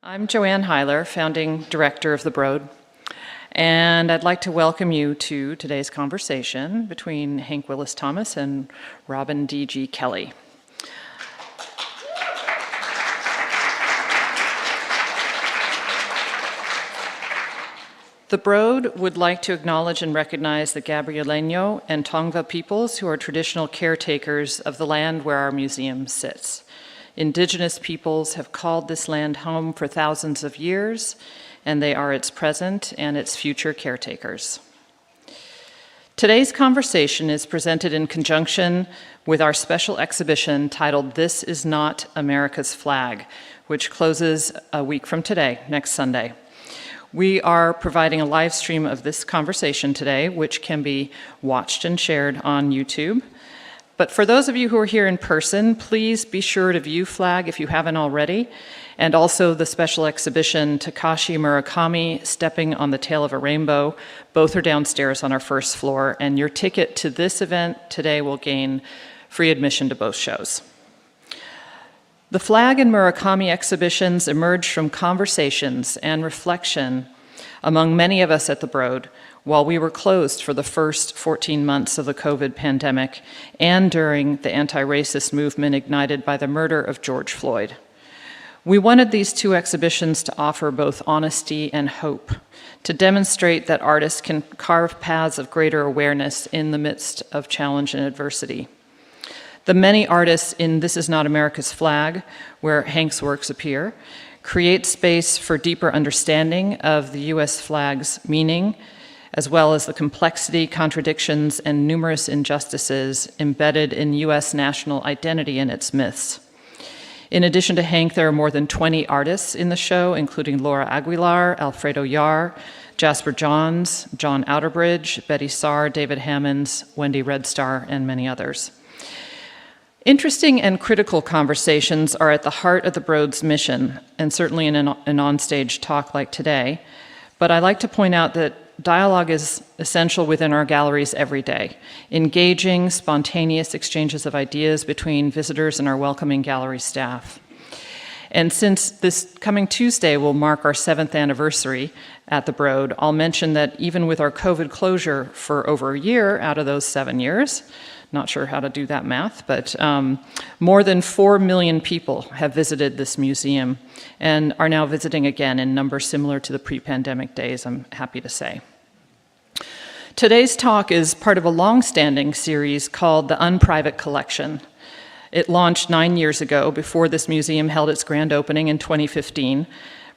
I'm Joanne Heiler, founding director of the Broad, and I'd like to welcome you to today's conversation between Hank Willis Thomas and Robin D.G. Kelley. The Broad would like to acknowledge and recognize the Gabrieleño and Tongva peoples who are traditional caretakers of the land where our museum sits. Indigenous peoples have called this land home for thousands of years, and they are its present and its future caretakers. Today's conversation is presented in conjunction with our special exhibition titled "This Is Not America's Flag," which closes a week from today, next Sunday. We are providing a live stream of this conversation today, which can be watched and shared on YouTube. But for those of you who are here in person, please be sure to view FLAG if you haven't already, and also the special exhibition Takashi Murakami, Stepping on the Tail of a Rainbow. Both are downstairs on our first floor, and your ticket to this event today will gain free admission to both shows. The FLAG and Murakami exhibitions emerged from conversations and reflection among many of us at the Broad while we were closed for the first 14 months of the COVID pandemic and during the anti-racist movement ignited by the murder of George Floyd. We wanted these two exhibitions to offer both honesty and hope, to demonstrate that artists can carve paths of greater awareness in the midst of challenge and adversity. The many artists in This Is Not America's Flag, where Hank's works appear, create space for deeper understanding of the U.S. flag's meaning, as well as the complexity, contradictions, and numerous injustices embedded in U.S. national identity and its myths. In addition to Hank, there are more than 20 artists in the show, including Laura Aguilar, Alfredo Yar, Jasper Johns, John Outerbridge, Betty Saar, David Hammonds, Wendy Redstar, and many others. Interesting and critical conversations are at the heart of the Broad's mission, and certainly in an onstage talk like today. But I like to point out that dialogue is essential within our galleries every day, engaging, spontaneous exchanges of ideas between visitors and our welcoming gallery staff. And since this coming Tuesday will mark our 7th anniversary at the Broad, I'll mention that even with our COVID closure for over a year out of those 7 years, not sure how to do that math, but more than 4 million people have visited this museum and are now visiting again in numbers similar to the pre-pandemic days, I'm happy to say. Today's talk is part of a long-standing series called the Unprivate Collection. It launched 9 years ago, before this museum held its grand opening in 2015,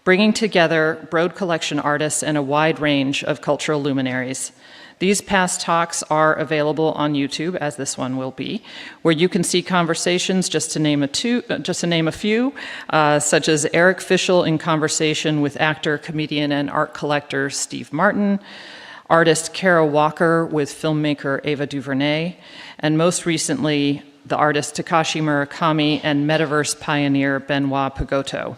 bringing together Broad collection artists and a wide range of cultural luminaries. These past talks are available on YouTube, as this one will be, where you can see conversations, just to name a few, such as Eric Fischel in conversation with actor, comedian, and art collector Steve Martin, artist Kara Walker with filmmaker Ava DuVernay, and most recently, the artist Takashi Murakami and metaverse pioneer Benoit Pagotto.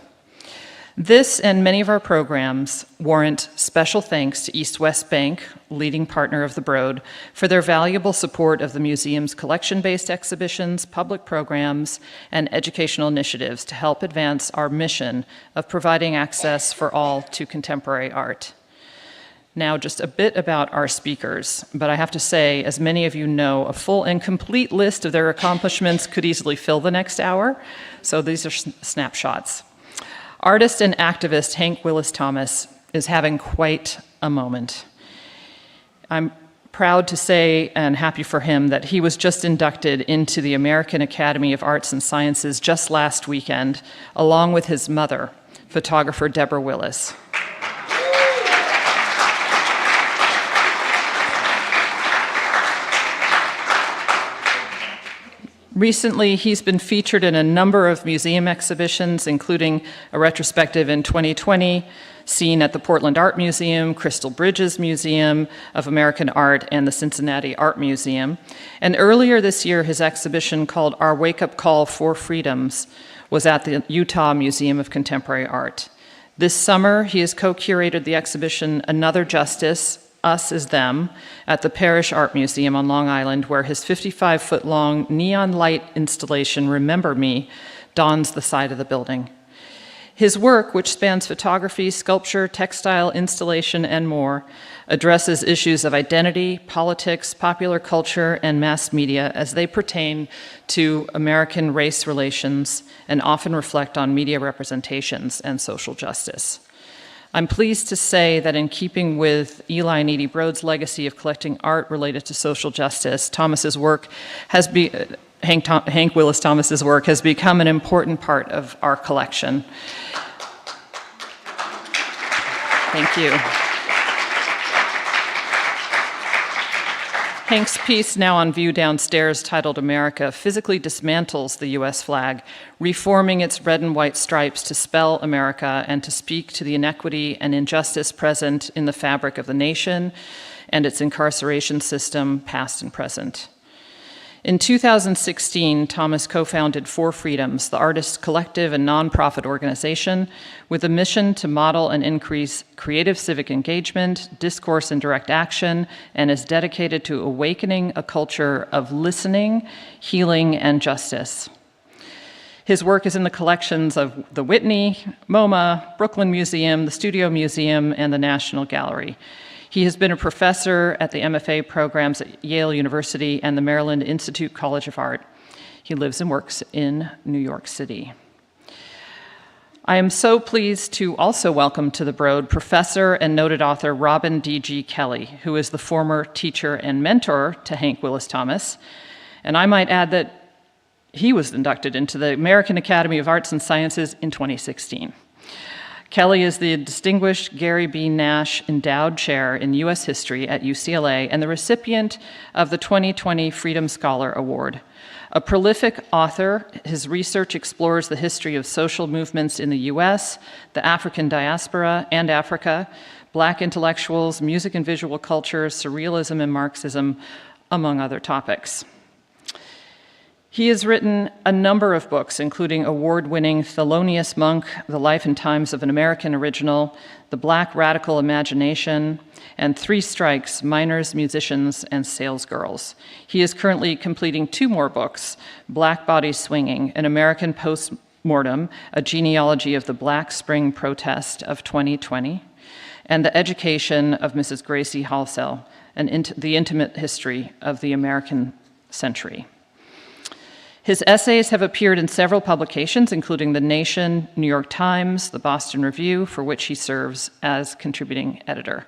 This and many of our programs warrant special thanks to East West Bank, leading partner of the Broad, for their valuable support of the museum's collection-based exhibitions, public programs, and educational initiatives to help advance our mission of providing access for all to contemporary art. Now, just a bit about our speakers, but I have to say, as many of you know, a full and complete list of their accomplishments could easily fill the next hour, so these are snapshots. Artist and activist Hank Willis Thomas is having quite a moment. I'm proud to say, and happy for him, that he was just inducted into the American Academy of Arts and Sciences just last weekend, along with his mother, photographer Deborah Willis. Recently, he's been featured in a number of museum exhibitions, including a retrospective in 2020, seen at the Portland Art Museum, Crystal Bridges Museum of American Art, and the Cincinnati Art Museum. And earlier this year, his exhibition called Our Wake-Up Call for Freedoms was at the Utah Museum of Contemporary Art. This summer, he has co-curated the exhibition Another Justice, Us is Them, at the Parrish Art Museum on Long Island, where his 55-foot-long neon light installation, Remember Me, dawns the side of the building. His work, which spans photography, sculpture, textile, installation, and more, addresses issues of identity, politics, popular culture, and mass media as they pertain to American race relations and often reflect on media representations and social justice. I'm pleased to say that in keeping with Eli and Edie Broad's legacy of collecting art related to social justice, Thomas's work has Hank Willis Thomas's work has become an important part of our collection. Thank you. Hank's piece, now on view downstairs, titled America, physically dismantles the US flag, reforming its red and white stripes to spell America and to speak to the inequity and injustice present in the fabric of the nation and its incarceration system, past and present. In 2016, Thomas co-founded For Freedoms, the artists' collective and nonprofit organization, with a mission to model and increase creative civic engagement, discourse, and direct action, and is dedicated to awakening a culture of listening, healing, and justice. His work is in the collections of the Whitney, MoMA, Brooklyn Museum, the Studio Museum, and the National Gallery. He has been a professor at the MFA programs at Yale University and the Maryland Institute College of Art. He lives and works in New York City. I am so pleased to also welcome to the Broad Professor and noted author Robin D.G. Kelley, who is the former teacher and mentor to Hank Willis Thomas. And I might add that he was inducted into the American Academy of Arts and Sciences in 2016. Kelley is the distinguished Gary B. Nash Endowed Chair in U.S. History at UCLA and the recipient of the 2020 Freedom Scholar Award. A prolific author, his research explores the history of social movements in the U.S., the African diaspora and Africa, Black intellectuals, music and visual culture, surrealism and Marxism, among other topics. He has written a number of books, including award-winning Thelonious Monk, The Life and Times of an American Original, The Black Radical Imagination, and Three Strikes, Miners, Musicians, and Salesgirls. He is currently completing 2 more books, Black Bodies Swinging, An American Postmortem, A Genealogy of the Black Spring Protest of 2020, and The Education of Mrs. Gracie Halsell, The Intimate History of the American Century. His essays have appeared in several publications, including The Nation, New York Times, the Boston Review, for which he serves as contributing editor.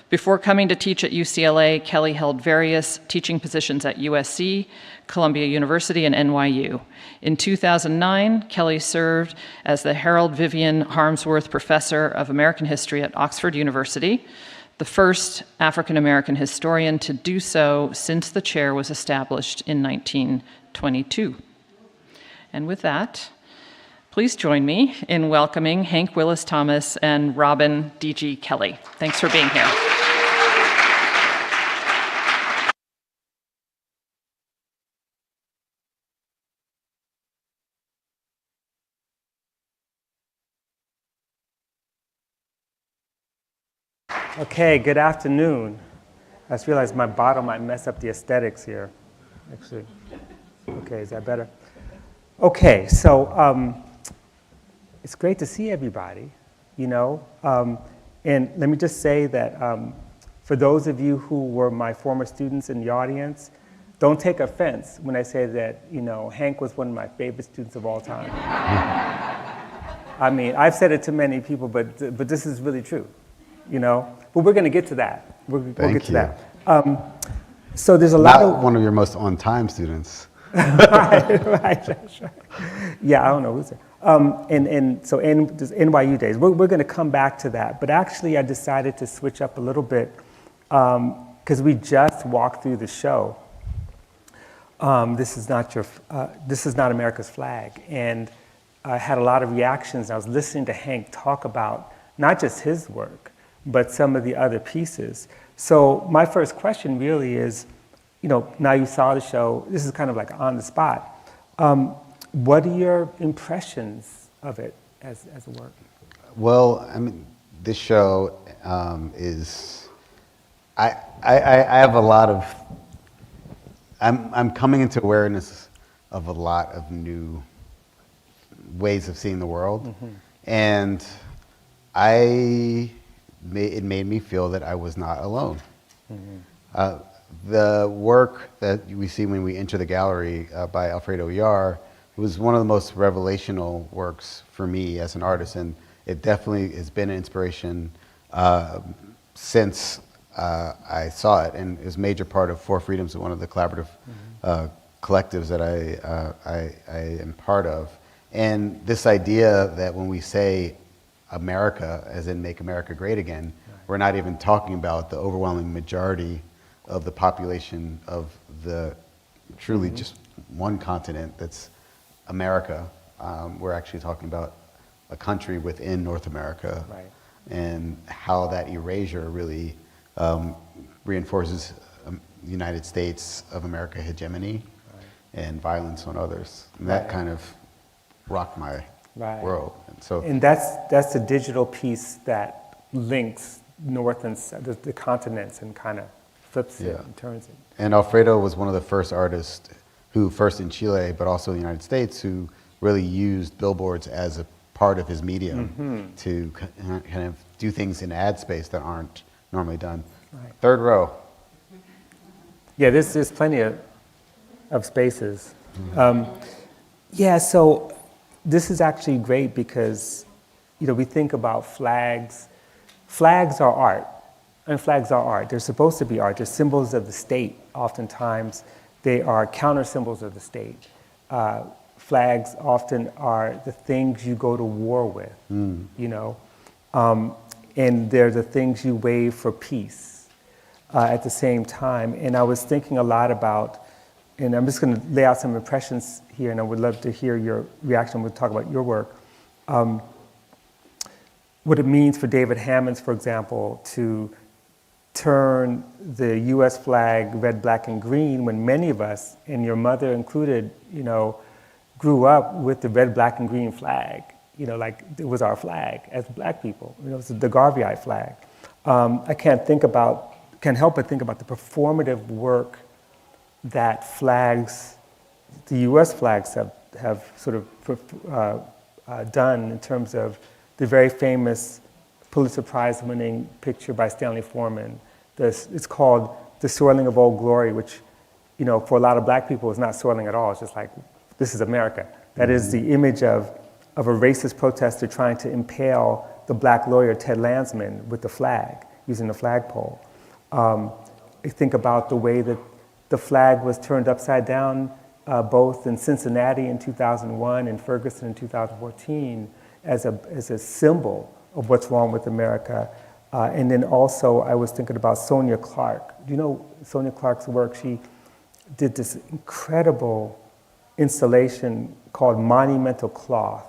Before coming to teach at UCLA, Kelley held various teaching positions at USC, Columbia University, and NYU. In 2009, Kelley served as the Harold Vivian Harmsworth Professor of American History at Oxford University, the first African-American historian to do so since the chair was established in 1922. And with that, please join me in welcoming Hank Willis Thomas and Robin D.G. Kelley. Thanks for being here. Okay, good afternoon. I just realized my bottle might mess up the aesthetics here. Actually, okay, is that better? Okay, so it's great to see everybody, you know. And let me just say that for those of you who were my former students in the audience, don't take offense when I say that, you know, Hank was one of my favorite students of all time. I mean, I've said it to many people, but this is really true, you know. But we're going to get to that. We'll get to that. So there's a lot of... Not one of your most on-time students. right. Yeah, I don't know who's there. So there's NYU days. We're going to come back to that. But actually, I decided to switch up a little bit because we just walked through the show. This is not America's flag. And I had a lot of reactions. I was listening to Hank talk about not just his work, but some of the other pieces. So my first question really is, you know, now you saw the show, this is kind of like on the spot. What are your impressions of it as a work? Well, I mean, this show is, I have a lot of, I'm coming into awareness of a lot of new ways of seeing the world. Mm-hmm. And it made me feel that I was not alone. The work that we see when we enter the gallery by Alfredo Yar was one of the most revelational works for me as an artist, and it definitely has been an inspiration since I saw it, and is a major part of Four Freedoms, one of the collaborative collectives that I am part of. And this idea that when we say America, as in make America great again, we're not even talking about the overwhelming majority of the population of the truly just one continent that's America. We're actually talking about a country within North America, and how that erasure really reinforces the United States of America hegemony and violence on others. And that kind of rocked my world. And that's the digital piece that links North and South, the continents, and kind of flips it and turns it. And Alfredo was one of the first artists who, first in Chile, but also in the United States, who really used billboards as a part of his medium to kind of do things in ad space that aren't normally done. Third row. Yeah, there's plenty of spaces. So this is actually great because, we think about flags. Flags are art, and flags are art. They're supposed to be art. They're symbols of the state. Oftentimes, they are counter symbols of the state. Flags often are the things you go to war with, and they're the things you wave for peace at the same time. And I was thinking a lot about, and I'm just going to lay out some impressions here, and I would love to hear your reaction. We'll talk about your work. What it means for David Hammons, for example, to turn the U.S. flag red, black, and green when many of us, and your mother included, grew up with the red, black, and green flag. Like it was our flag as black people. It was the Garveyite flag. I can't help but think about the performative work that flags, the U.S. flags have sort of done in terms of the very famous Pulitzer Prize-winning picture by Stanley Forman. It's called The Swirling of Old Glory, which, for a lot of black people is not swirling at all. It's just like, this is America. That is the image of a racist protester trying to impale the black lawyer Ted Landsman with the flag, using the flagpole. I think about the way that the flag was turned upside down both in Cincinnati in 2001 and Ferguson in 2014 as a symbol of what's wrong with America. And then also I was thinking about Sonia Clark. Do you know Sonia Clark's work? She did this incredible installation called Monumental Cloth,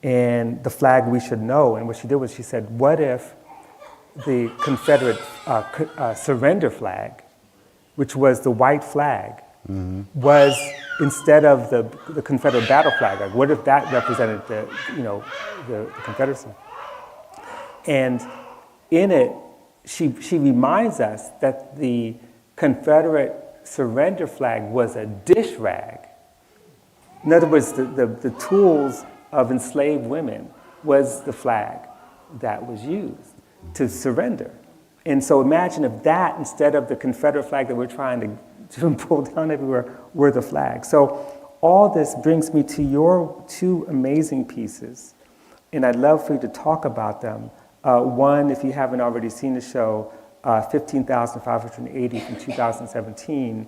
and the flag we should know. And what she did was she said, what if the Confederate surrender flag, which was the white flag, was instead of the Confederate battle flag? Like, what if that represented the Confederacy? And in it, she reminds us that the Confederate surrender flag was a dish rag. In other words, the tools of enslaved women was the flag that was used to surrender. And so imagine if that, instead of the Confederate flag that we're trying to pull down everywhere, were the flag. So all this brings me to your two amazing pieces, and I'd love for you to talk about them. One, if you haven't already seen the show, 15,580 from 2017,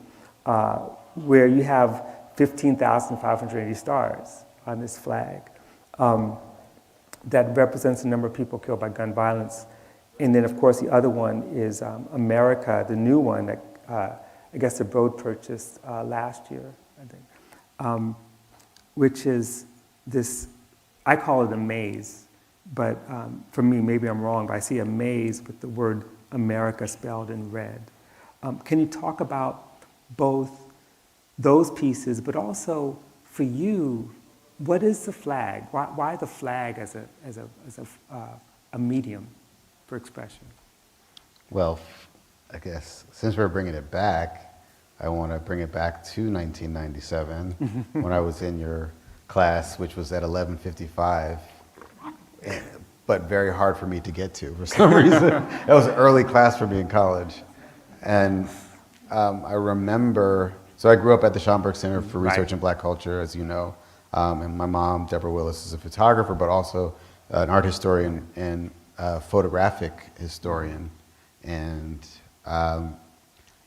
where you have 15,580 stars on this flag. That represents the number of people killed by gun violence. And then, of course, the other one is America, the new one that I guess the Broad purchased last year, I think, which is this, I call it a maze, but for me, maybe I'm wrong, but I see a maze with the word America spelled in red. Can you talk about both those pieces, but also for you, what is the flag? Why the flag as a medium for expression? Well, I guess since we're bringing it back, I want to bring it back to 1997 when I was in your class, which was at 11:55 but very hard for me to get to for some reason. That was an early class for me in college. And I remember, so I grew up at the Schomburg Center for Research in Black Culture, as you know. And my mom, Deborah Willis, is a photographer, but also an art historian and photographic historian. And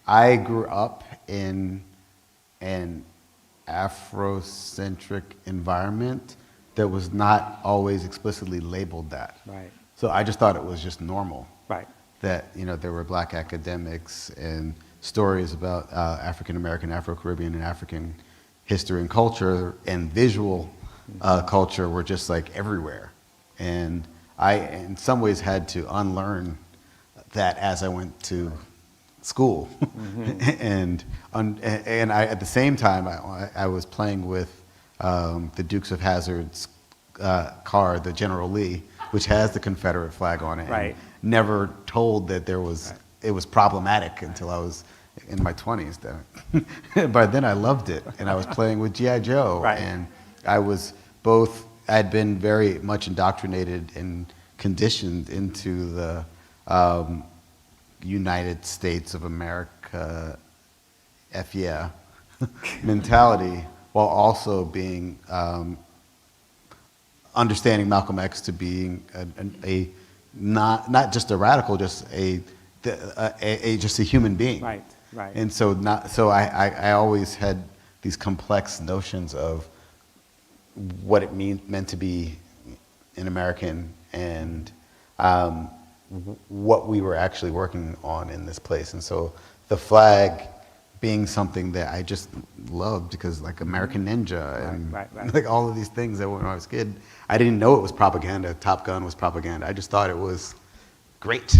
I grew up in an Afrocentric environment that was not always explicitly labeled that. Right. So I just thought it was just normal. Right. That, you know, there were black academics and stories about African American, Afro-Caribbean, and African history and culture and visual culture were just like everywhere. And I, in some ways, had to unlearn that as I went to school. and I, at the same time, I was playing with the Dukes of Hazzard's car, the General Lee, which has the Confederate flag on it. Right. And never told that there was, it was problematic until I was in my 20s. By then I loved it, and I was playing with G.I. Joe. Right. And I was both, I'd been very much indoctrinated and conditioned into the United States of America, F yeah, mentality, while also being, understanding Malcolm X to being a not just a radical, just just a human being. Right. Right. And so I always had these complex notions of what it meant to be an American and what we were actually working on in this place. And so the flag being something that I just loved, because like American Ninja and like all of these things that when I was a kid, I didn't know it was propaganda. Top Gun was propaganda. I just thought it was great.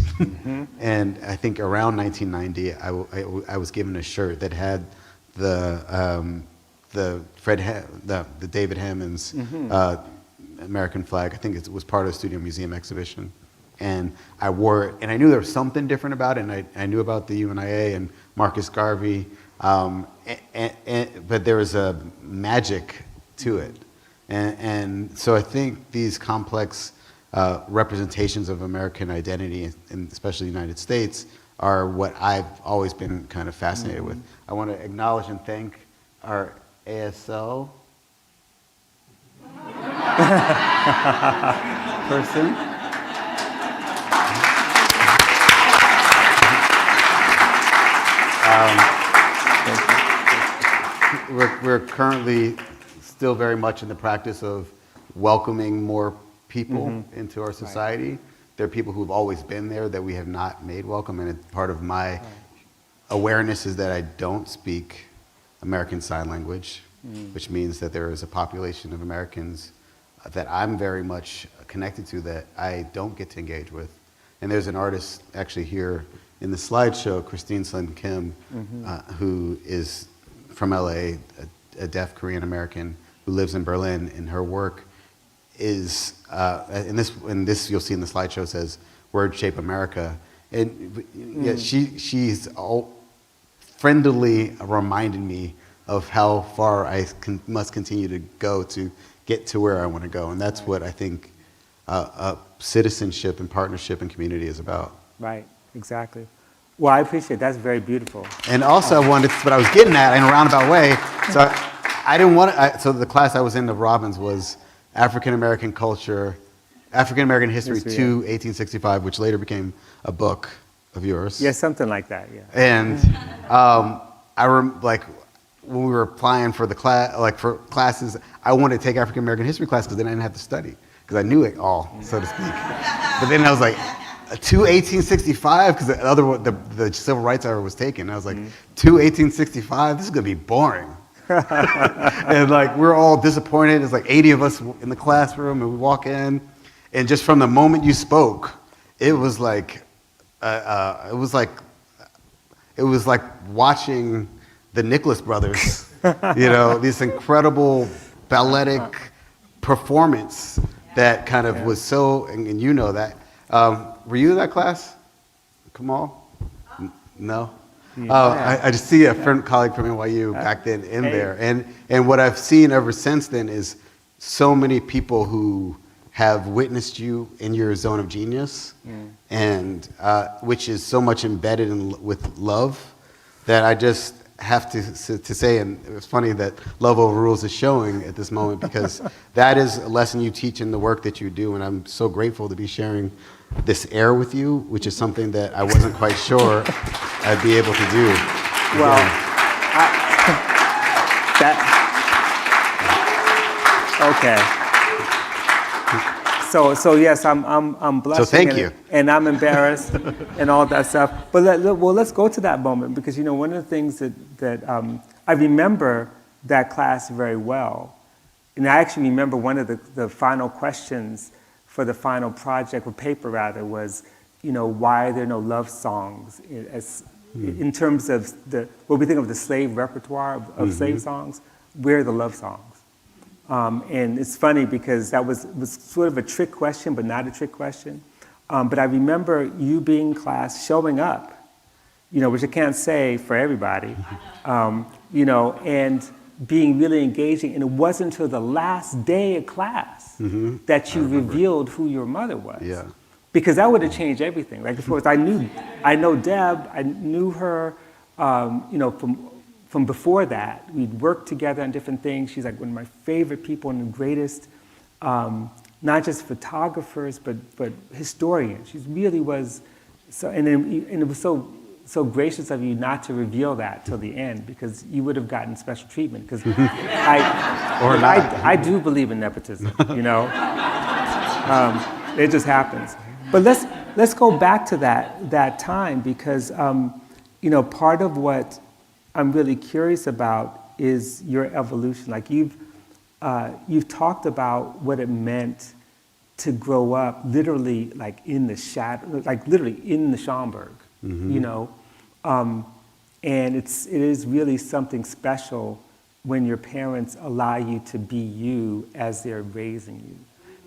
And I think around 1990, I was given a shirt that had the David Hammond's American flag. I think it was part of the Studio Museum exhibition. And I wore it, and I knew there was something different about it, and I knew about the UNIA and Marcus Garvey, but there was a magic to it. And so I think these complex representations of American identity, and especially the United States, are what I've always been kind of fascinated with. I want to acknowledge and thank our ASL person. We're currently still very much in the practice of welcoming more people into our society. There are people who've always been there that we have not made welcome, and it's part of my awareness is that I don't speak American Sign Language, which means that there is a population of Americans that I'm very much connected to that I don't get to engage with. And there's an artist actually here in the slideshow, Christine Sun Kim, who is from LA, a deaf Korean American who lives in Berlin, and her work is, and this you'll see in the slideshow says, Word Shape America. And yeah, she's all friendly reminded me of how far I must continue to go to get to where I want to go. And that's what I think citizenship and partnership and community is about. Right, exactly. Well, I appreciate it. That's very beautiful. And also I wanted, what I was getting at in a roundabout way, so I didn't want to, so the class I was in of Robbins was African American culture, African American history to 1865, which later became a book of yours. Yeah, something like that, yeah. And like when we were applying for the class, like for classes, I wanted to take African American history class because then I didn't have to study, because I knew it all, so to speak. But then I was like, to 1865, because the civil rights era was taken. I was like, to 1865, this is gonna be boring. And like we're all disappointed. There's like 80 of us in the classroom, and we walk in, and just from the moment you spoke, it was like watching the Nicholas Brothers. You know, this incredible balletic performance that kind of was so, and you know that. Were you in that class, Kamal? No? I just see a friend, colleague from NYU back then in there. And what I've seen ever since then is so many people who have witnessed you in your zone of genius, and which is so much embedded with love that I just have to say, and it's funny that Love Overrules is showing at this moment, because that is a lesson you teach in the work that you do, and I'm so grateful to be sharing this air with you, which is something that I wasn't quite sure I'd be able to do. Well, okay. So yes, I'm blushing. So thank you. And I'm embarrassed and all that stuff. But let's go to that moment, because one of the things that I remember that class very well, and I actually remember one of the final questions for the final project or paper rather was, why are there no love songs in terms of what we think of the slave repertoire of slave songs? Where are the love songs? And it's funny because that was sort of a trick question, but not a trick question. But I remember you being in class, showing up, which I can't say for everybody, and being really engaging. And it wasn't until the last day of class that you revealed who your mother was. Yeah. Because that would have changed everything. Like, of course, I know Deb, I knew her, from before that. We'd worked together on different things. She's like one of my favorite people and the greatest, not just photographers, but historians. She really was, and it was so gracious of you not to reveal that till the end, because you would have gotten special treatment. Because I do believe in nepotism, it just happens. But let's go back to that time, because part of what I'm really curious about is your evolution. Like you've talked about what it meant to grow up literally like in the shadow, like literally in the Schomburg, and it is really something special when your parents allow you to be you as they're raising you.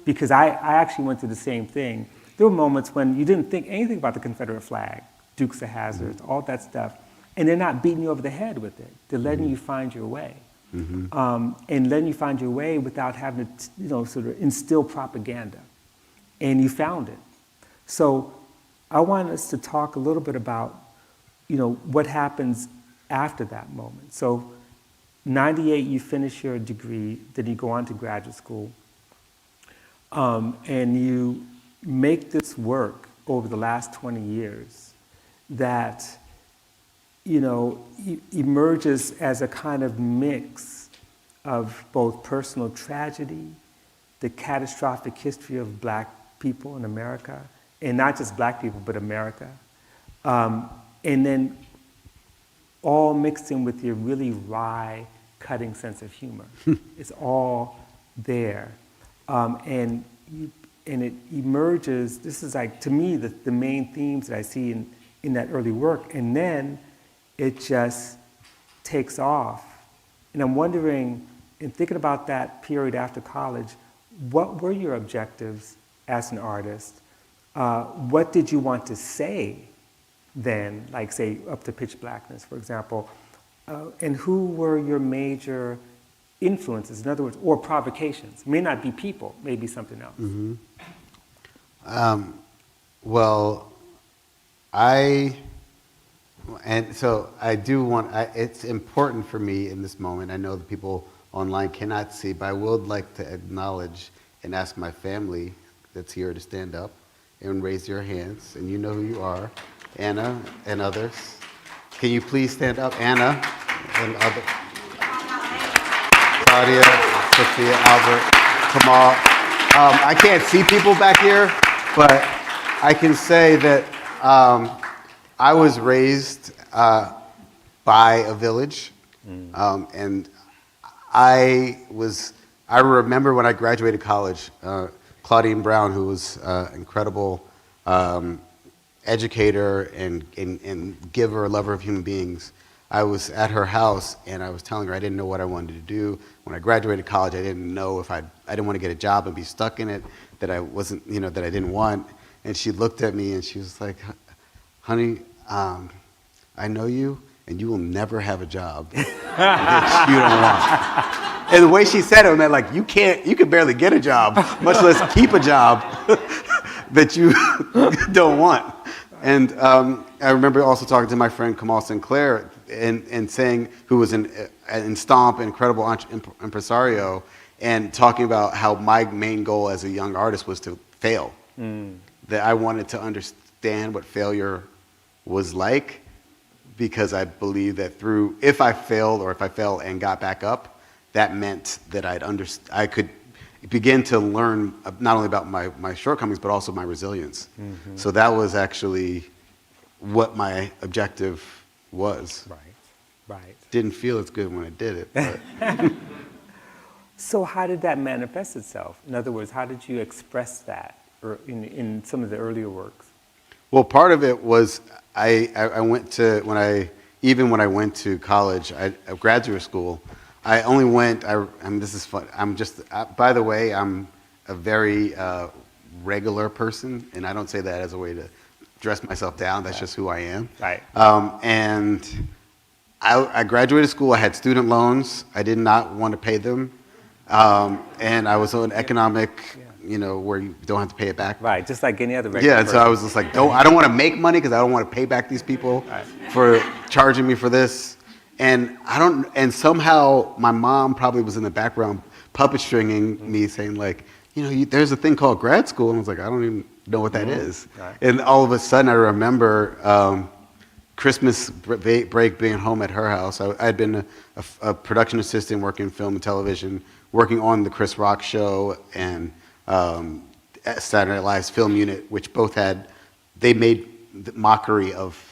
Because I actually went through the same thing. There were moments when you didn't think anything about the Confederate flag, Dukes of Hazzard, all that stuff. And they're not beating you over the head with it. They're letting you find your way. And letting you find your way without having to, sort of instill propaganda. And you found it. So I want us to talk a little bit about, what happens after that moment. So 98, you finish your degree, then you go on to graduate school. And you make this work over the last 20 years that emerges as a kind of mix of both personal tragedy, the catastrophic history of Black people in America, and not just Black people, but America, and then all mixed in with your really wry, cutting sense of humor. It's all there. And it emerges, this is like, to me, the main themes that I see in that early work, and then it just takes off. And I'm wondering, in thinking about that period after college, what were your objectives as an artist? What did you want to say then, like say Up to Pitch Blackness, for example? And who were your major influences, in other words, or provocations? It may not be people, maybe something else. It's important for me in this moment. I know the people online cannot see, but I would like to acknowledge and ask my family that's here to stand up and raise your hands, and you know who you are, Anna and others. Can you please stand up, Anna and others? Claudia, Sophia, Albert, Kamal. I can't see people back here, but I can say that I was raised by a village, and I remember when I graduated college, Claudine Brown, who was an incredible educator and giver, lover of human beings, I was at her house and I was telling her I didn't know what I wanted to do. When I graduated college, I didn't know if I didn't want to get a job and be stuck in it, that I wasn't, that I didn't want. And she looked at me and she was like, honey, I know you and you will never have a job that you don't want. And the way she said it, meant like, you could barely get a job, much less keep a job that you don't want. And I remember also talking to my friend Kamal Sinclair and saying, who was in Stomp, incredible impresario, and talking about how my main goal as a young artist was to fail. That I wanted to understand what failure was like, because I believe that if I failed or if I fell and got back up, that meant that I could begin to learn not only about my shortcomings, but also my resilience. So that was actually what my objective was. Right. Didn't feel as good when I did it. But. So how did that manifest itself? In other words, how did you express that in some of the earlier works? Well, part of it was I went to, when I went to college, graduate school, I only went, I mean, this is fun. By the way, I'm a very regular person, and I don't say that as a way to dress myself down. That's just who I am. Right. And I graduated school. I had student loans. I did not want to pay them. And I was on economic, where you don't have to pay it back. Right, just like any other regular person. So I was just like, I don't want to make money because I don't want to pay back these people for charging me for this. And somehow my mom probably was in the background puppet stringing me, saying like, there's a thing called grad school. And I was like, I don't even know what that is. Right. And all of a sudden I remember Christmas break being home at her house. I had been a production assistant working in film and television, working on the Chris Rock show and Saturday Night Live's film unit, which both they made mockery of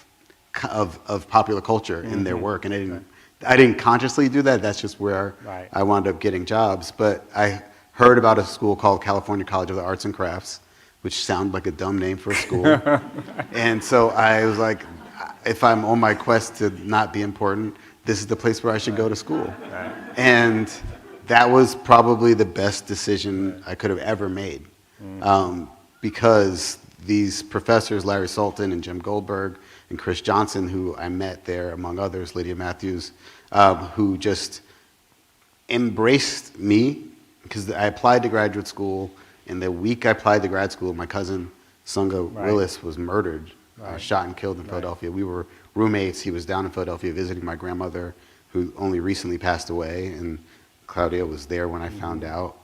popular culture in their work, and I didn't consciously do that. That's just where I wound up getting jobs. But I heard about a school called California College of the Arts and Crafts, which sounded like a dumb name for a school. And so I was like, if I'm on my quest to not be important, this is the place where I should go to school. And that was probably the best decision I could have ever made, because these professors, Larry Sultan and Jim Goldberg and Chris Johnson, who I met there, among others, Lydia Matthews, who just embraced me, because I applied to graduate school, and the week I applied to grad school, my cousin, Sunga Willis, was murdered, shot and killed in Philadelphia. We were roommates. He was down in Philadelphia visiting my grandmother, who only recently passed away, and Claudia was there when I found out.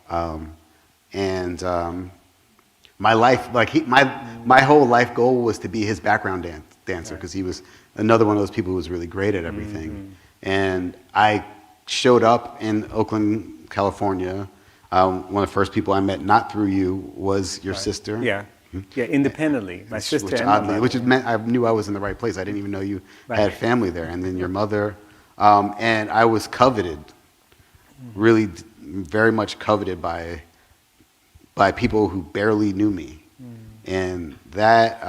My life, my whole life goal was to be his background dancer, because he was another one of those people who was really great at everything. And I showed up in Oakland, California. One of the first people I met, not through you, was your sister. Yeah, independently. My sister which meant I knew I was in the right place. I didn't even know you had family there. And then your mother. And I was coveted, really very much coveted by people who barely knew me. And that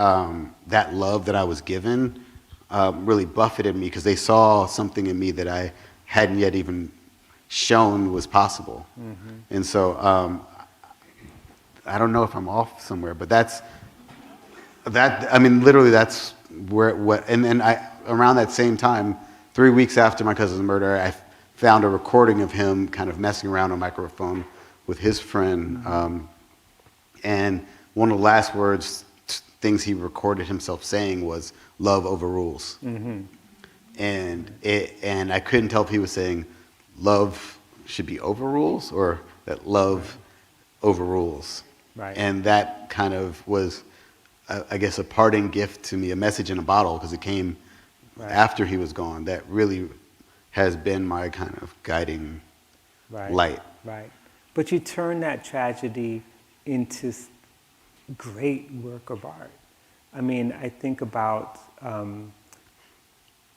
love that I was given really buffeted me, because they saw something in me that I hadn't yet even shown was possible. And so I don't know if I'm off somewhere, but literally that's where and then around that same time, 3 weeks after my cousin's murder, I found a recording of him kind of messing around on a microphone with his friend. And one of the last things he recorded himself saying was, "Love overrules." And I couldn't tell if he was saying love should be overrules or that love overrules. And that kind of was, I guess, a parting gift to me, a message in a bottle, because it came after he was gone. That really has been my kind of guiding light. But you turn that tragedy into great work of art. I mean, I think about,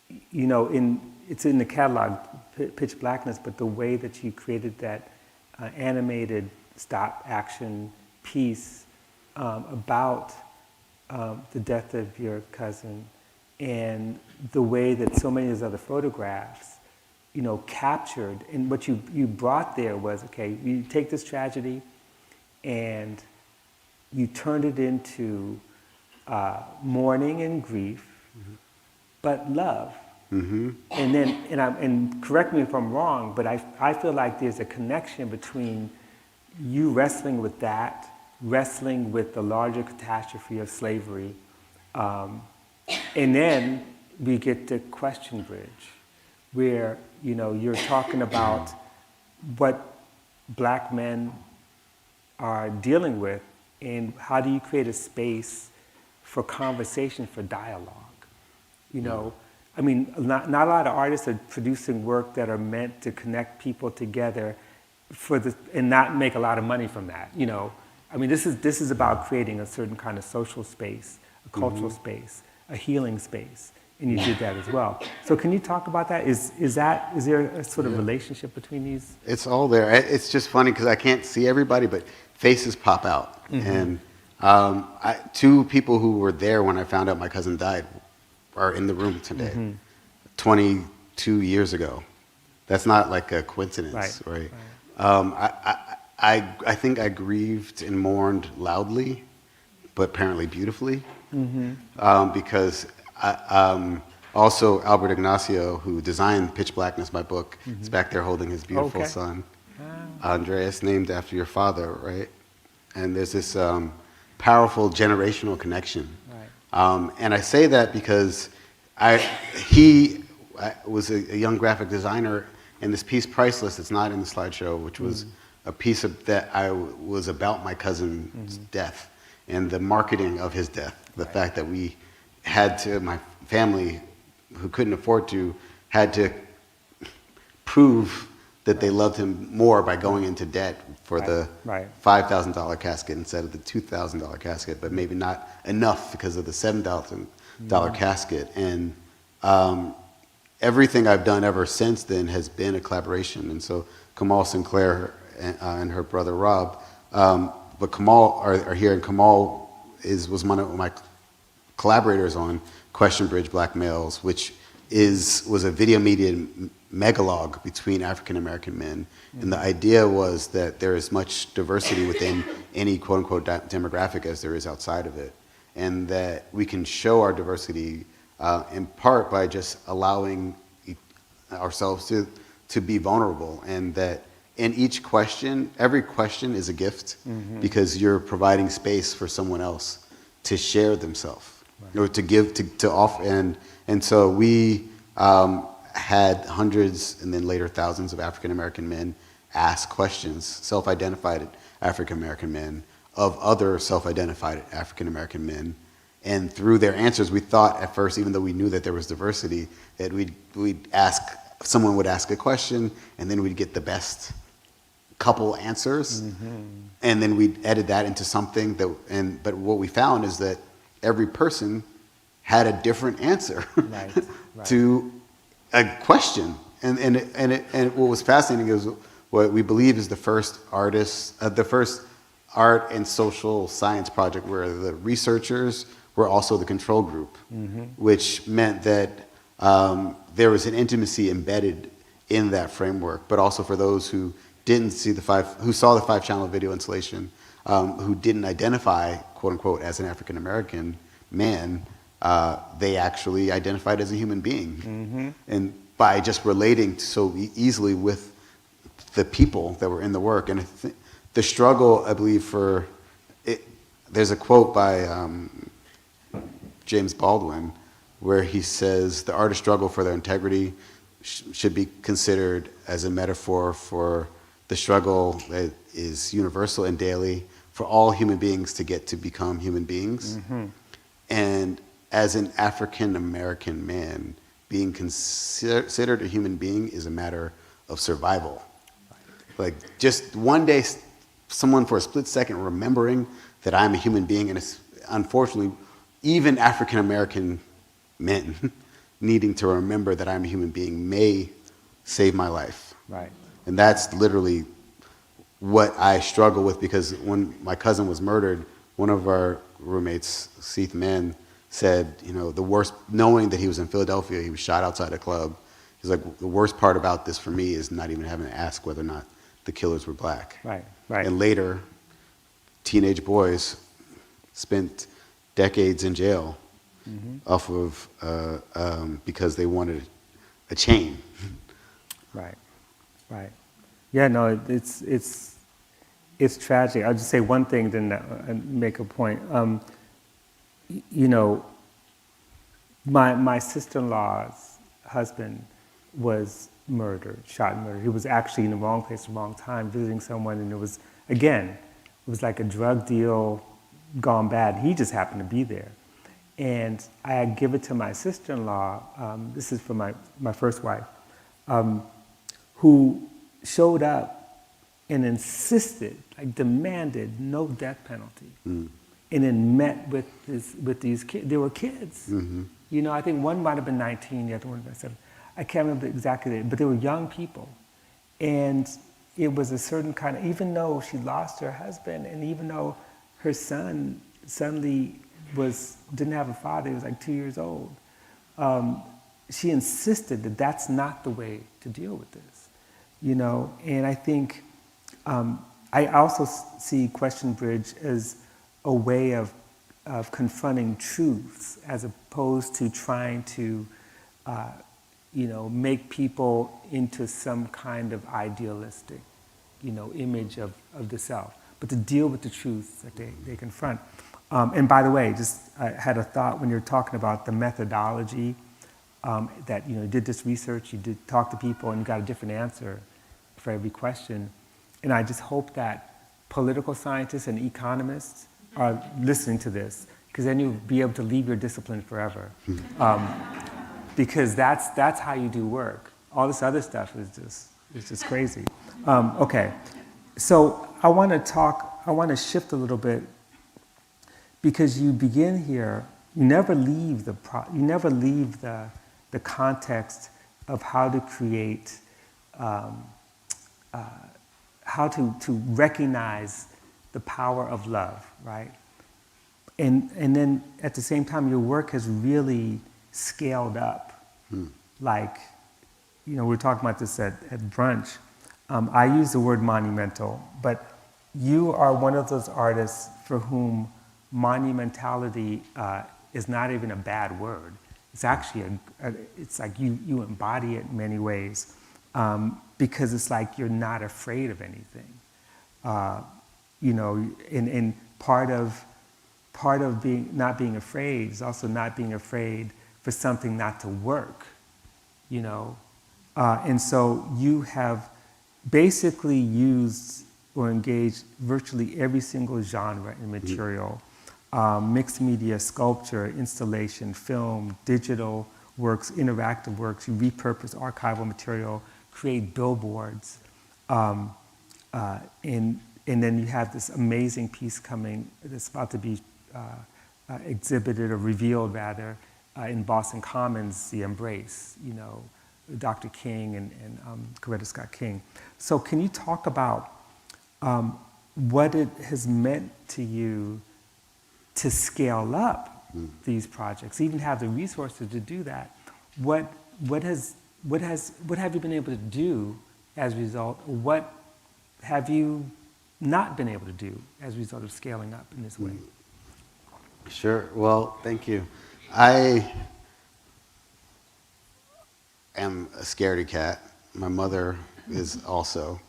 it's in the catalog, Pitch Blackness, but the way that you created that animated stop action piece about the death of your cousin, and the way that so many of those other photographs, captured, and what you brought there was, okay, you take this tragedy and you turned it into mourning and grief, but love. And then, and correct me if I'm wrong, but I feel like there's a connection between you wrestling with that, wrestling with the larger catastrophe of slavery, and then we get to Question Bridge, where you're talking about what black men are dealing with, and how do you create a space for conversation, for dialogue. I mean, not a lot of artists are producing work that are meant to connect people together and not make a lot of money from that. I mean, this is about creating a certain kind of social space, a cultural space, a healing space, and you did that as well. So can you talk about that? Is there a sort of relationship between these? It's all there. It's just funny because I can't see everybody, but faces pop out. And two people who were there when I found out my cousin died are in the room today, 22 years ago. That's not like a coincidence, right? I think I grieved and mourned loudly, but apparently beautifully, because also Albert Ignacio, who designed Pitch Blackness, my book, is back there holding his beautiful son, Andreas, named after your father, right? And there's this powerful generational connection. And I say that because he was a young graphic designer, and this piece, Priceless, it's not in the slideshow, which was a piece that was about my cousin's death and the marketing of his death. The fact that we had to, my family, who couldn't afford to, had to prove that they loved him more by going into debt for the $5,000 casket instead of the $2,000 casket, but maybe not enough because of the $7,000 casket. And everything I've done ever since then has been a collaboration. And so Kamal Sinclair and her brother Rob, but Kamal are here, and Kamal was one of my collaborators on Question Bridge Black Males, which was a video media megalogue between African American men. And the idea was that there is much diversity within any quote unquote demographic as there is outside of it. And that we can show our diversity in part by just allowing ourselves to be vulnerable. And that in each question, every question is a gift because you're providing space for someone else to share themselves or to give, to offer. And so we had hundreds and then later thousands of African American men ask questions, self-identified African American men, of other self-identified African American men. And through their answers, we thought at first, even though we knew that there was diversity, that someone would ask a question, and then we'd get the best couple answers, and then we'd edit that into something but what we found is that every person had a different answer to a question. And what was fascinating is what we believe is the first art and social science project where the researchers were also the control group, which meant that there was an intimacy embedded in that framework, but also for those who didn't see who saw the 5-channel video installation, who didn't identify, quote unquote, as an African American man, they actually identified as a human being. And by just relating so easily with the people that were in the work. And the struggle, I believe, for it, there's a quote by James Baldwin where he says, the artist's struggle for their integrity should be considered as a metaphor for the struggle that is universal and daily for all human beings to get to become human beings. And as an African American man, being considered a human being is a matter of survival. Like just one day, someone for a split second remembering that I'm a human being, and it's unfortunately, even African American men needing to remember that I'm a human being may save my life. And that's literally what I struggle with, because when my cousin was murdered, one of our roommates, Seeth Mann, said, the worst, knowing that he was in Philadelphia, he was shot outside a club. He's like, the worst part about this for me is not even having to ask whether or not the killers were black. And later, teenage boys spent decades in jail off of, because they wanted a chain. Right, right. Yeah, no, it's tragic. I'll just say one thing, then make a point. You know, my sister-in-law's husband was murdered, shot and murdered. He was actually in the wrong place at the wrong time, visiting someone, and it was like a drug deal gone bad. He just happened to be there. And I give it to my sister-in-law, this is for my first wife, who showed up and insisted, like demanded no death penalty. And then met with these kids. They were kids. You know, I think one might have been 19, the other one was 7. I can't remember exactly, but they were young people. And it was a certain kind of, even though she lost her husband, and even though her son suddenly didn't have a father, he was like 2 years old, she insisted that that's not the way to deal with this, you know. And I think I also see Question Bridge as a way of confronting truths, as opposed to trying to, you know, make people into some kind of idealistic, you know, image of the self, but to deal with the truths that they confront. And by the way, I had a thought when you're talking about the methodology, that, you know, you did this research, you did talk to people, and you got a different answer for every question. And I just hope that political scientists and economists are listening to this, because then you'll be able to leave your discipline forever. Because that's how you do work. All this other stuff is just crazy. Okay, so I want to shift a little bit, because you begin here. You never leave the context of how to create, how to recognize the power of love, right? And then at the same time, your work has really scaled up. Like, you know, we were talking about this at brunch. I use the word monumental, but you are one of those artists for whom monumentality is not even a bad word. It's actually it's like you embody it in many ways, because it's like you're not afraid of anything. You know, and part of not being afraid is also not being afraid for something not to work, you know. And so you have basically used or engaged virtually every single genre and material, mixed media, sculpture, installation, film, digital works, interactive works. You repurpose archival material, create billboards, and then you have this amazing piece coming that's about to be exhibited or revealed rather in Boston Commons, The Embrace, you know, Dr. King and Coretta Scott King. So can you talk about what it has meant to you to scale up these projects, even have the resources to do that? What have you been able to do as a result? What have you not been able to do as a result of scaling up in this way? Sure. Well, thank you. I am a scaredy cat. My mother is also.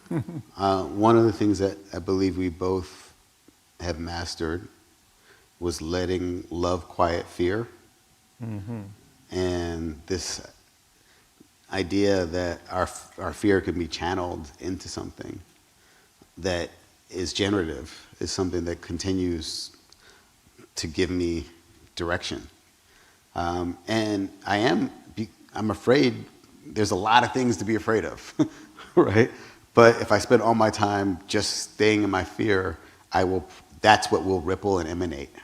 One of the things that I believe we both have mastered was letting love quiet fear. And this idea that our fear can be channeled into something that is generative is something that continues to give me direction. And I'm afraid there's a lot of things to be afraid of, right? But if I spend all my time just staying in my fear, that's what will ripple and emanate.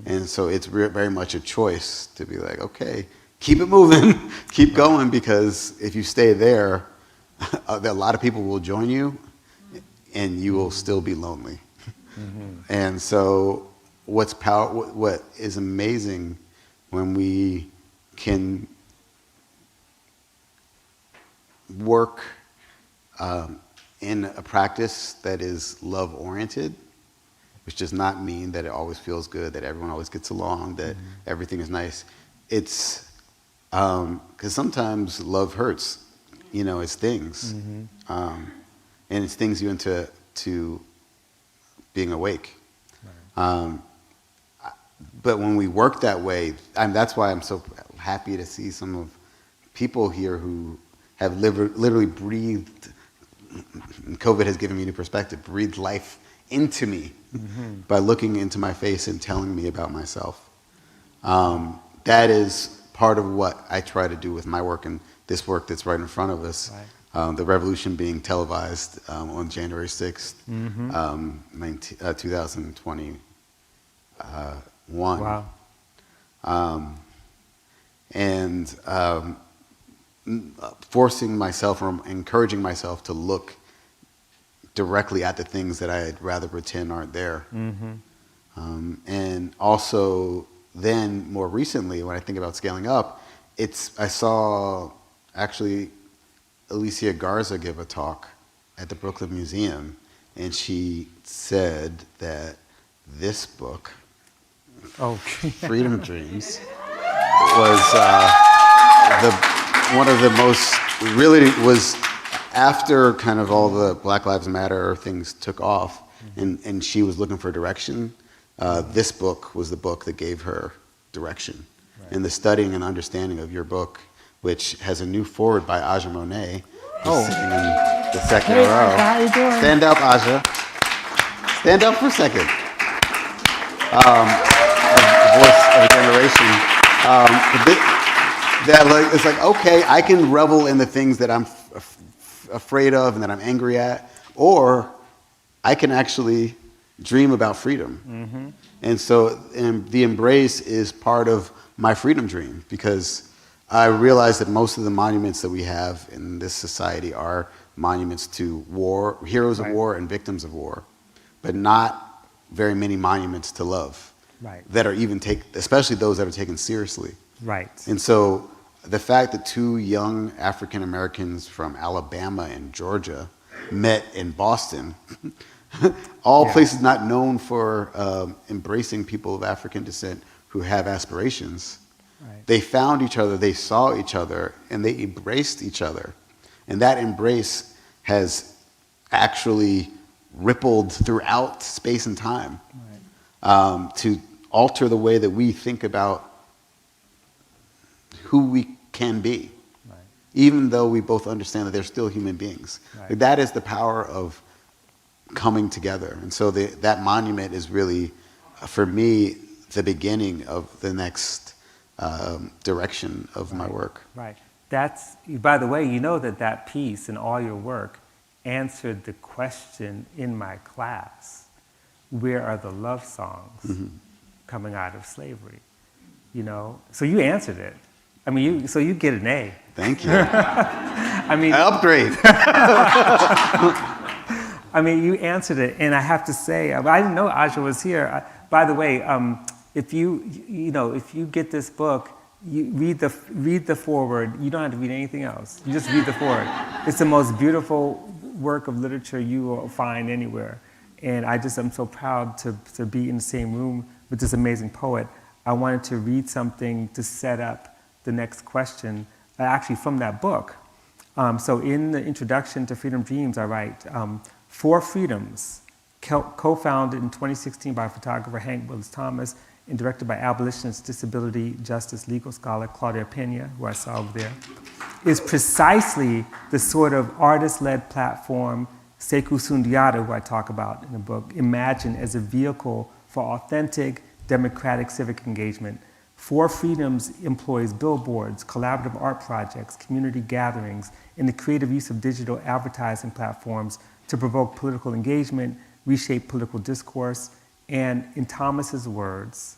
And so it's very much a choice to be like, okay, keep it moving, keep going, because if you stay there, a lot of people will join you and you will still be lonely. And so what is amazing when we can work in a practice that is love-oriented, which does not mean that it always feels good, that everyone always gets along, that everything is nice. It's Because sometimes love hurts, it stings. And it stings you into being awake. Right. But when we work that way, that's why I'm so happy to see some of people here who have literally breathed, COVID has given me new perspective, breathed life into me by looking into my face and telling me about myself. That is part of what I try to do with my work and this work that's right in front of us. Right. The revolution being televised on January 6th, 2021. Wow. Forcing myself or encouraging myself to look directly at the things that I'd rather pretend aren't there. And also then more recently, when I think about scaling up, I saw actually Alicia Garza give a talk at the Brooklyn Museum, and she said that this book, Freedom Dreams, was one of the most, really was after kind of all the Black Lives Matter things took off, and she was looking for direction. This book was the book that gave her direction. Right. And the studying and understanding of your book, which has a new foreword by Aja Monet, who's sitting in the second row. How you doing? Stand up, Aja. Stand up for a second. The voice of a generation. It's like, okay, I can revel in the things that I'm afraid of and that I'm angry at, or I can actually dream about freedom. And so the embrace is part of my freedom dream, because I realize that most of the monuments that we have in this society are monuments to war, heroes of war and victims of war, but not very many monuments to love that are even especially those that are taken seriously. Right. And so the fact that two young African Americans from Alabama and Georgia met in Boston, all places not known for embracing people of African descent who have aspirations. Right. They found each other, they saw each other, and they embraced each other. And that embrace has actually rippled throughout space and time, to alter the way that we think about who we can be, even though we both understand that they're still human beings. Like, that is the power of coming together. And so that monument is really, for me, the beginning of the next direction of my work. Right. That's, by the way, you know that piece and all your work answered the question in my class: where are the love songs coming out of slavery? So you answered it. I mean, so you get an A. Thank you. I mean, upgrade. I mean, you answered it, and I have to say, I didn't know Aja was here. By the way, if you get this book, you read the foreword. You don't have to read anything else. You just read the foreword. It's the most beautiful work of literature you will find anywhere, and I'm so proud to be in the same room with this amazing poet. I wanted to read something to set up the next question, actually from that book. So in the introduction to Freedom Dreams, I write, 4 Freedoms, co-founded in 2016 by photographer Hank Willis Thomas and directed by abolitionist disability justice legal scholar Claudia Pena, who I saw over there, is precisely the sort of artist-led platform Sekou Sundiata, who I talk about in the book, imagined as a vehicle for authentic democratic civic engagement. 4 Freedoms employs billboards, collaborative art projects, community gatherings, and the creative use of digital advertising platforms to provoke political engagement, reshape political discourse, and, in Thomas's words,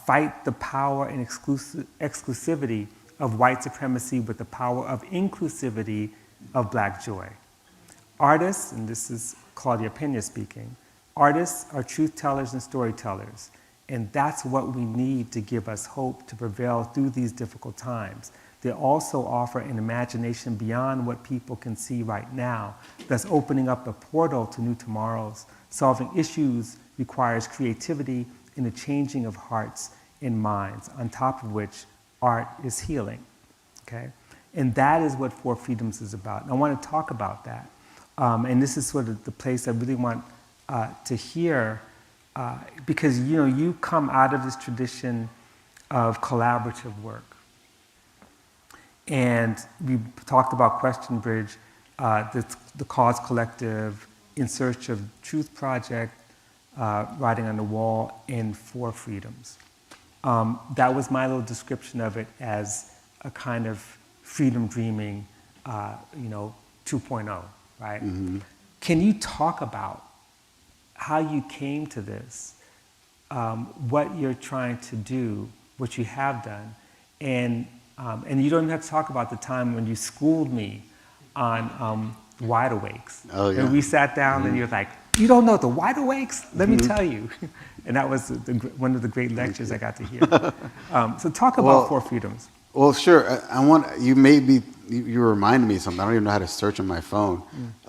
fight the power and exclusivity of white supremacy with the power of inclusivity of Black joy. Artists, and this is Claudia Pena speaking, artists are truth tellers and storytellers. And that's what we need to give us hope to prevail through these difficult times. They also offer an imagination beyond what people can see right now, thus opening up a portal to new tomorrows. Solving issues requires creativity and the changing of hearts and minds, on top of which art is healing, okay? And that is what Four Freedoms is about. And I want to talk about that. And this is sort of the place I really want to hear, because you come out of this tradition of collaborative work. And we talked about Question Bridge, the Cause Collective, In Search of Truth Project, Writing on the Wall, and Four Freedoms. That was my little description of it as a kind of freedom dreaming, 2.0, right? Mm-hmm. Can you talk about how you came to this, what you're trying to do, what you have done, and you don't even have to talk about the time when you schooled me on wide awakes. Oh, yeah. And we sat down and you're like, you don't know the wide awakes? Let me tell you. And that was one of the great lectures I got to hear. So talk about Four Freedoms. Well, sure. You reminded me of something. I don't even know how to search on my phone.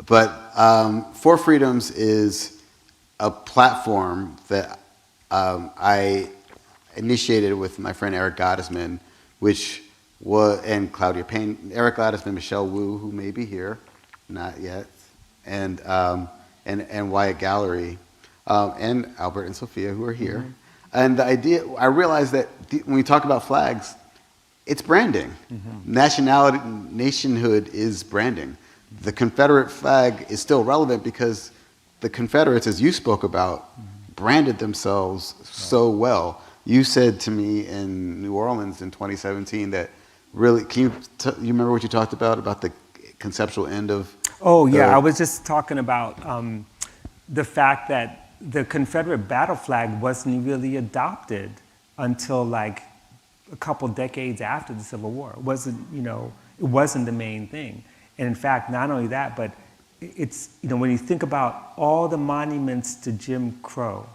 But Four Freedoms is a platform that I initiated with my friend Eric Gottesman, and Claudia Payne, Eric Gottesman, Michelle Wu, who may be here, not yet, and Wyatt Gallery, and Albert and Sophia, who are here. Mm-hmm. And the idea, I realized that when we talk about flags, it's branding. Mm-hmm. Nationhood is branding. The Confederate flag is still relevant because the Confederates, as you spoke about, branded themselves so well. You said to me in New Orleans in 2017 that really, you remember what you talked about the conceptual end of? Oh, yeah, I was just talking about the fact that the Confederate battle flag wasn't really adopted until like a couple decades after the Civil War. It wasn't the main thing. And in fact, not only that, but it's, when you think about all the monuments to Jim Crow,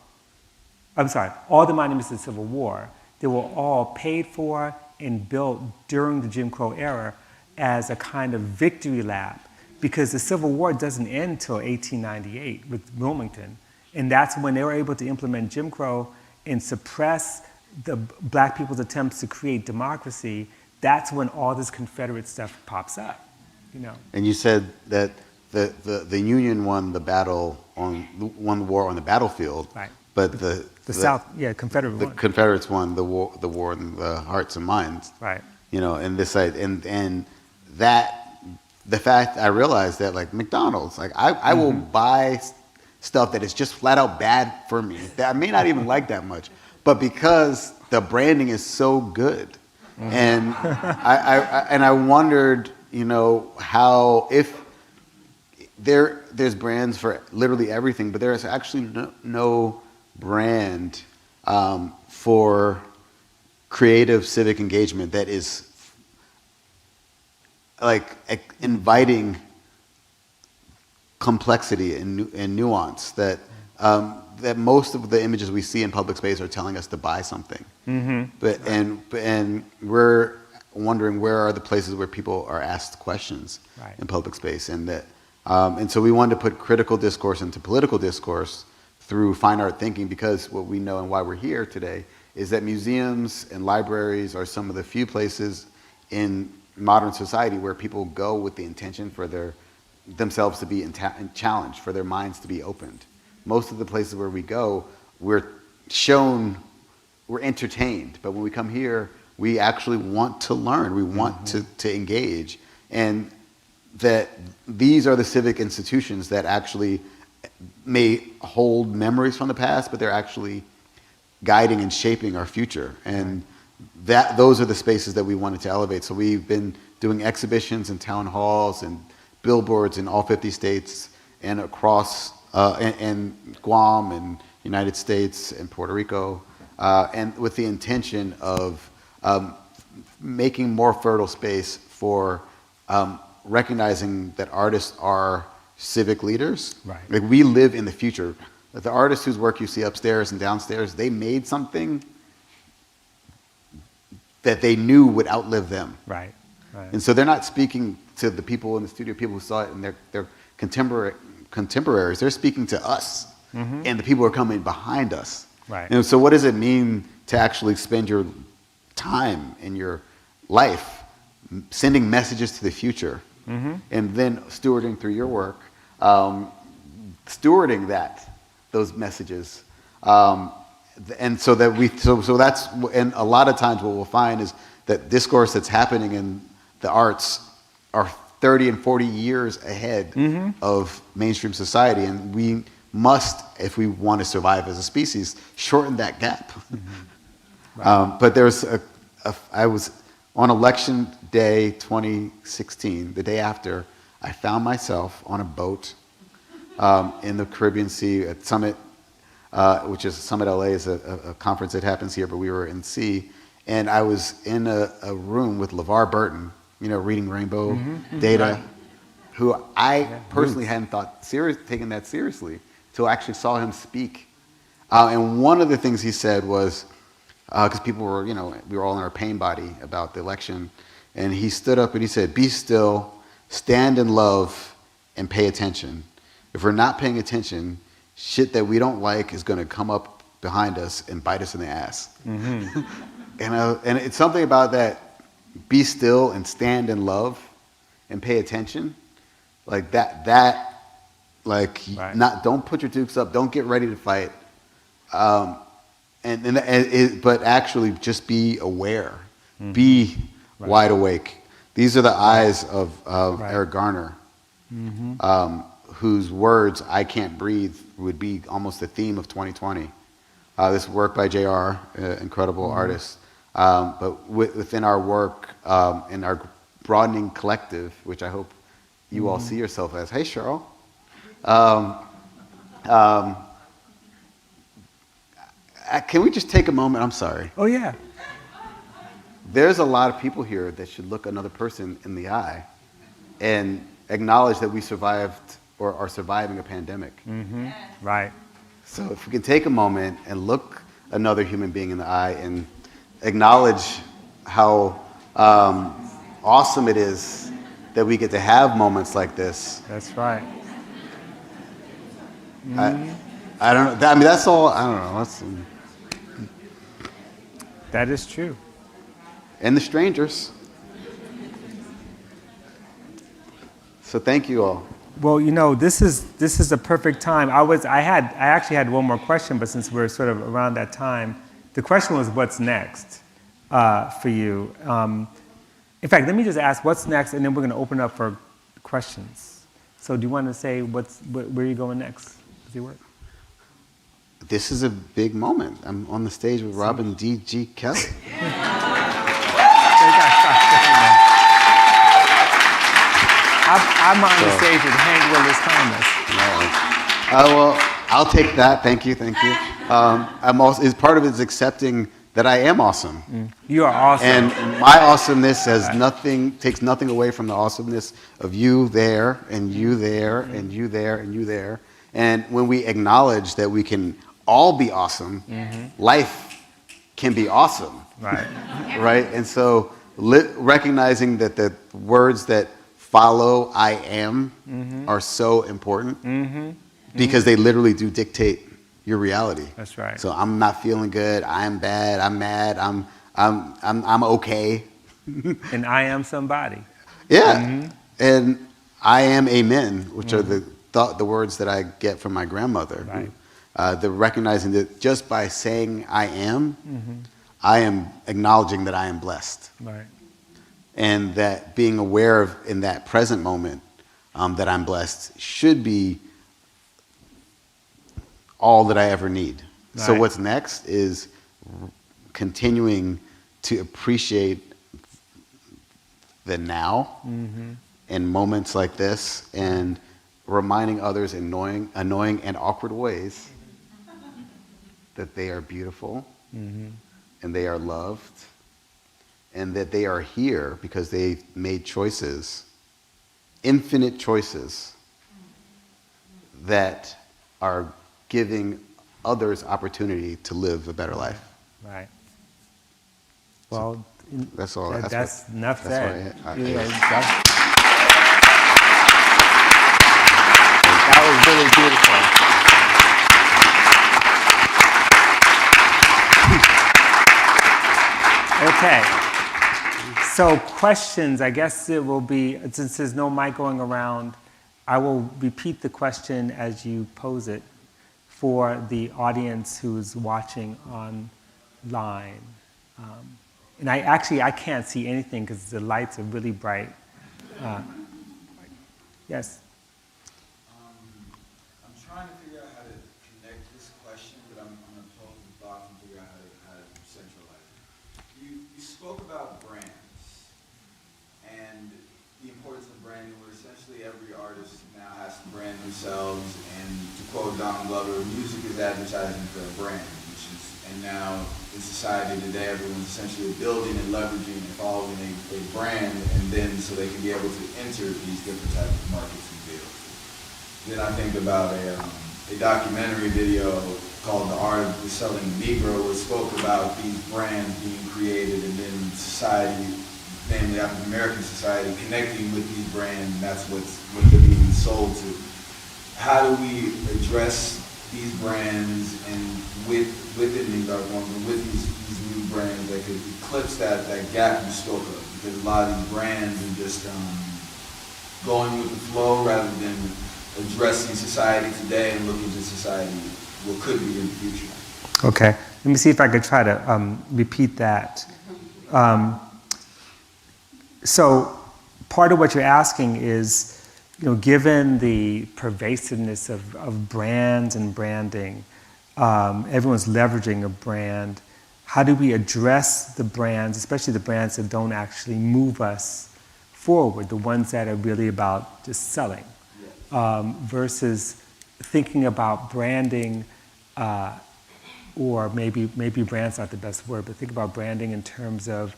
all the monuments to the Civil War, they were all paid for and built during the Jim Crow era as a kind of victory lap, because the Civil War doesn't end until 1898 with Wilmington. And that's when they were able to implement Jim Crow and suppress the black people's attempts to create democracy. That's when all this Confederate stuff pops up, And you said that the Union won the war on the battlefield, right? But the South, Confederate the won. Confederates won the war in the hearts and minds, right? And this side, and that the fact I realized that like McDonald's, like I will buy stuff that is just flat out bad for me that I may not even like that much, but because the branding is so good, and I wondered, how if there's brands for literally everything, but there is actually no brand for creative civic engagement that is like inviting complexity and nuance that most of the images we see in public space are telling us to buy something. But and we're wondering where are the places where people are asked questions in public space, and that and so we wanted to put critical discourse into political discourse through fine art thinking, because what we know and why we're here today is that museums and libraries are some of the few places in modern society where people go with the intention for themselves to be challenged, for their minds to be opened. Most of the places where we go, we're entertained, but when we come here, we actually want to learn, we want to engage, and that these are the civic institutions that actually may hold memories from the past, but they're actually guiding and shaping our future. And those are the spaces that we wanted to elevate. So we've been doing exhibitions and town halls and billboards in all 50 states and across and Guam and United States and Puerto Rico, and with the intention of making more fertile space for recognizing that artists are civic leaders. Right. Like we live in the future. The artists whose work you see upstairs and downstairs, they made something that they knew would outlive them. Right. And so they're not speaking to the people in the studio, people who saw it, and they're contemporaries. They're speaking to us and the people who are coming behind us. Right. And so what does it mean to actually spend your time in your life sending messages to the future, and then stewarding through your work, stewarding those messages, and so that's, and a lot of times what we'll find is that discourse that's happening in the arts are 30 and 40 years ahead of mainstream society, and we must, if we want to survive as a species, shorten that gap. Right. But I was on election day 2016, the day after, I found myself on a boat in the Caribbean Sea at Summit, which is Summit LA, is a conference that happens here, but we were in sea, and I was in a room with LeVar Burton, reading Rainbow Data, who I personally hadn't taken that seriously till I actually saw him speak. And one of the things he said was, because people were, we were all in our pain body about the election, and he stood up and he said, "Be still, stand in love, and pay attention. If we're not paying attention, shit that we don't like is going to come up behind us and bite us in the ass." And it's something about that, be still and stand in love and pay attention, like that like, right. Don't put your dukes up, don't get ready to fight, but actually just be aware, be wide awake. These are the eyes of Eric Garner, whose words, "I can't breathe," would be almost the theme of 2020. This work by JR, incredible artist. But within our work, in our broadening collective, which I hope you all see yourself as. Hey, Cheryl. Can we just take a moment? I'm sorry. Oh, yeah. There's a lot of people here that should look another person in the eye and acknowledge that we survived or are surviving a pandemic. Right. So if we can take a moment and look another human being in the eye and acknowledge how awesome it is that we get to have moments like this. That's right. I don't know. I mean, that's all. I don't know. That is true. And the strangers. So thank you all. Well, this is a perfect time. I actually had one more question, but since we're sort of around that time, the question was, what's next for you? In fact, let me just ask, what's next, and then we're going to open up for questions. So, do you want to say where are you going next with your work? This is a big moment. I'm on the stage with Robin D.G. Kelley. I'm on the stage with Hank Willis Thomas. Well, I'll take that. Thank you. I'm also, part of it is accepting that I am awesome. You are awesome. And my awesomeness takes nothing away from the awesomeness of you there, and you there, and you there, and you there. And when we acknowledge that we can all be awesome, life can be awesome. Right. Right? And so recognizing that the words that follow "I am" are so important because they literally do dictate your reality. That's right. So I'm not feeling good. I'm bad. I'm mad. I'm okay. And I am somebody. Yeah. And I am amen, which are the words that I get from my grandmother. Right. The recognizing that just by saying I am acknowledging that I am blessed. Right. And that being aware of in that present moment that I'm blessed should be all that I ever need. Right. So what's next is continuing to appreciate the now in moments like this, and reminding others in annoying and awkward ways that they are beautiful and they are loved and that they are here because they made choices, infinite choices, that are giving others opportunity to live a better life. Right. Well, that's all. That's enough said. That was really beautiful. Okay. So questions, I guess it will be, since there's no mic going around, I will repeat the question as you pose it for the audience who's watching online. And I can't see anything because the lights are really bright. Yes? I'm trying to figure out how to connect this question, but I'm going to pose the thought and figure out how to centralize it. You spoke about brands and the importance of branding, where essentially every artist now has to brand themselves, and to quote Donald Glover, music is advertising for a brand, and now in society today, everyone's essentially building and leveraging and following a brand, and then so they can be able to enter these different types of markets and fields. Then I think about a documentary video called The Art of the Selling Negro, which spoke about these brands being created, and then society, namely African American society, connecting with these brands, and that's what they're being sold to. How do we address these brands and within these art forms and with these new brands that could eclipse that gap you spoke of? Because a lot of these brands are just going with the flow rather than addressing society today and looking to society what could be in the future. Okay, let me see if I could try to repeat that. So part of what you're asking is, given the pervasiveness of brands and branding, everyone's leveraging a brand. How do we address the brands, especially the brands that don't actually move us forward, the ones that are really about just selling, versus thinking about branding, or maybe brand's not the best word, but think about branding in terms of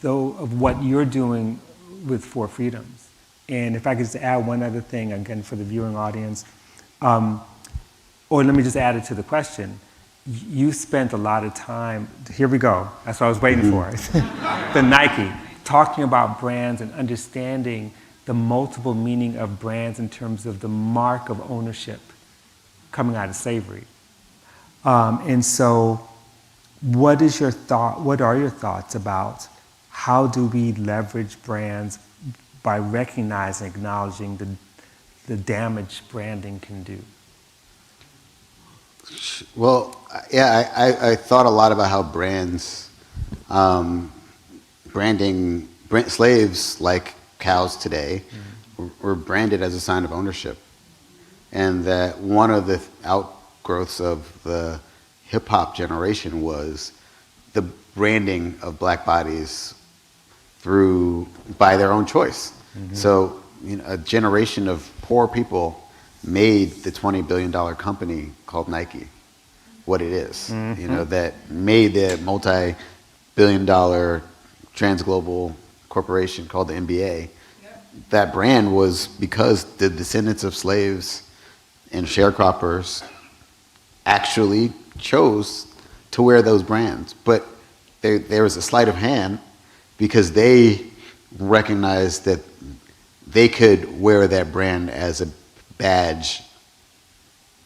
what you're doing with Four Freedoms. And if I could just add one other thing, again, for the viewing audience, or let me just add it to the question. You spent a lot of time, here we go, that's what I was waiting for, the Nike, talking about brands and understanding the multiple meaning of brands in terms of the mark of ownership coming out of slavery. And so what are your thoughts about how do we leverage brands by recognizing, acknowledging the damage branding can do? Well, yeah, I thought a lot about how brands, slaves like cows today were branded as a sign of ownership. And that one of the outgrowths of the hip hop generation was the branding of black bodies by their own choice. So, a generation of poor people made the $20 billion company called Nike what it is, that made the multi-billion-dollar transglobal corporation called the NBA. That brand was because the descendants of slaves and sharecroppers actually chose to wear those brands. But there was a sleight of hand because they recognized that they could wear that brand as a badge,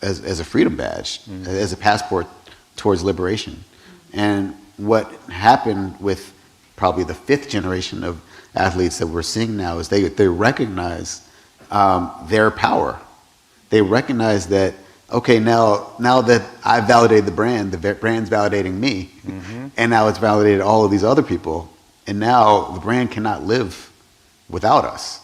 as a freedom badge, as a passport towards liberation. And what happened with probably the fifth generation of athletes that we're seeing now is they recognize their power. They recognize that, okay, now that I've validated the brand's validating me, and now it's validated all of these other people, and now the brand cannot live without us.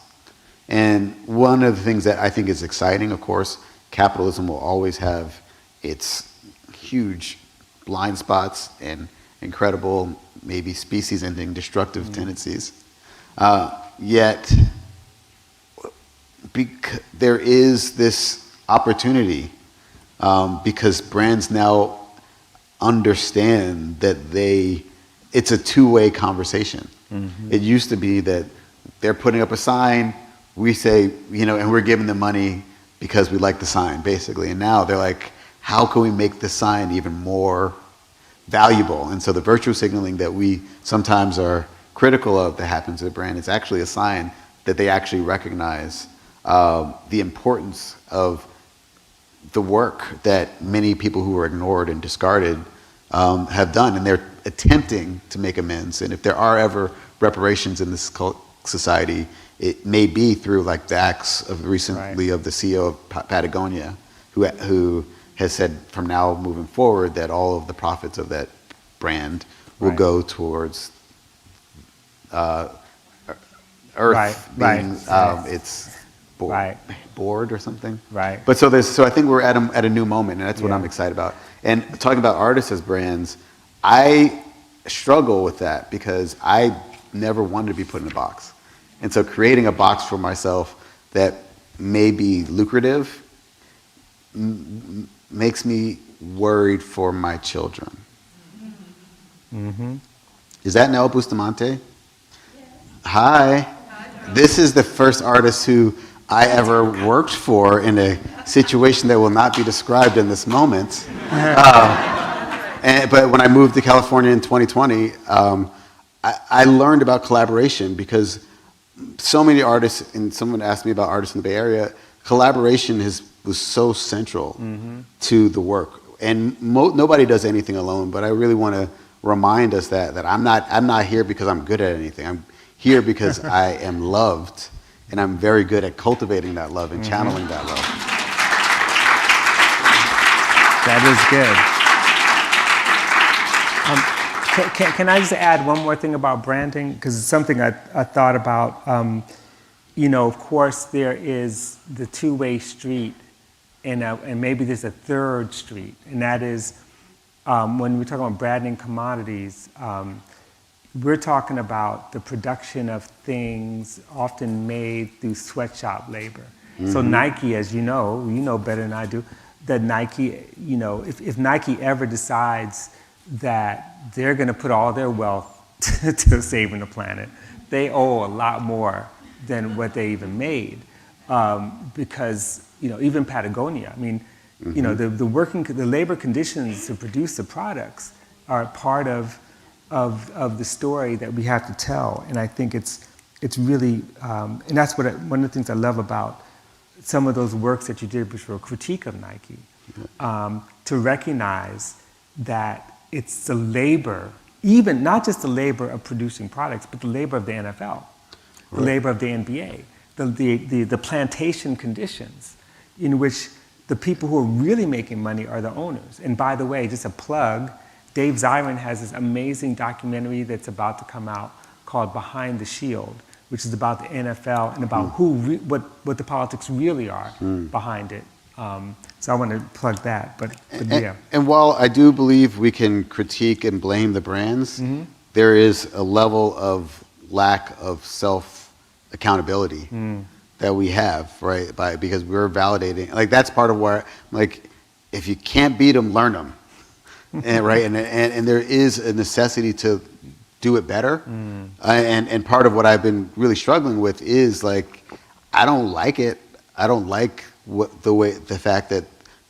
And one of the things that I think is exciting, of course, capitalism will always have its huge blind spots and incredible, maybe species-ending destructive tendencies. Yet, there is this opportunity because brands now understand that it's a two-way conversation. It used to be that they're putting up a sign, we say, and we're giving them money because we like the sign, basically. And now they're like, how can we make the sign even more valuable? And so the virtue signaling that we sometimes are critical of that happens to a brand is actually a sign that they actually recognize the importance of the work that many people who were ignored and discarded have done. And attempting to make amends. And if there are ever reparations in this society, it may be through like the acts of recently of the CEO of Patagonia, who has said from now moving forward that all of the profits of that brand will go towards Earth being it's bored or something. Right. But so I think we're at a new moment, and that's what I'm excited about. And talking about artists as brands, I struggle with that because I never wanted to be put in a box. And so creating a box for myself that may be lucrative makes me worried for my children. Is that Noah Bustamante? Yes. Hi. This is the first artist who I ever worked for in a situation that will not be described in this moment. But when I moved to California in 2020, I learned about collaboration because so many artists, and someone asked me about artists in the Bay Area, collaboration was so central to the work. And nobody does anything alone, but I really want to remind us that I'm not here because I'm good at anything. I'm here because I am loved, and I'm very good at cultivating that love and channeling that love. That is good. Can I just add one more thing about branding? Because it's something I thought about. Of course, there is the two-way street, and maybe there's a third street, and that is when we're talking about branding commodities, we're talking about the production of things often made through sweatshop labor. So Nike, as you know better than I do, that Nike, if Nike ever decides that they're going to put all their wealth to saving the planet, they owe a lot more than what they even made, because even Patagonia. I mean, the labor conditions to produce the products are part of the story that we have to tell, and I think it's really, and that's one of the things I love about some of those works that you did, which were a critique of Nike, to recognize that it's the labor, even not just the labor of producing products, but the labor of the NFL, the labor of the NBA, the plantation conditions in which the people who are really making money are the owners. And by the way, just a plug, Dave Zirin has this amazing documentary that's about to come out called Behind the Shield, which is about the NFL and about what the politics really are behind it. So I want to plug that, but yeah. And while I do believe we can critique and blame the brands, there is a level of lack of self-accountability that we have, right? Because we're validating, like that's part of where, like, if you can't beat them, learn them, and right, and there is a necessity to do it better, and part of what I've been really struggling with is like, I don't like it. I don't like the fact that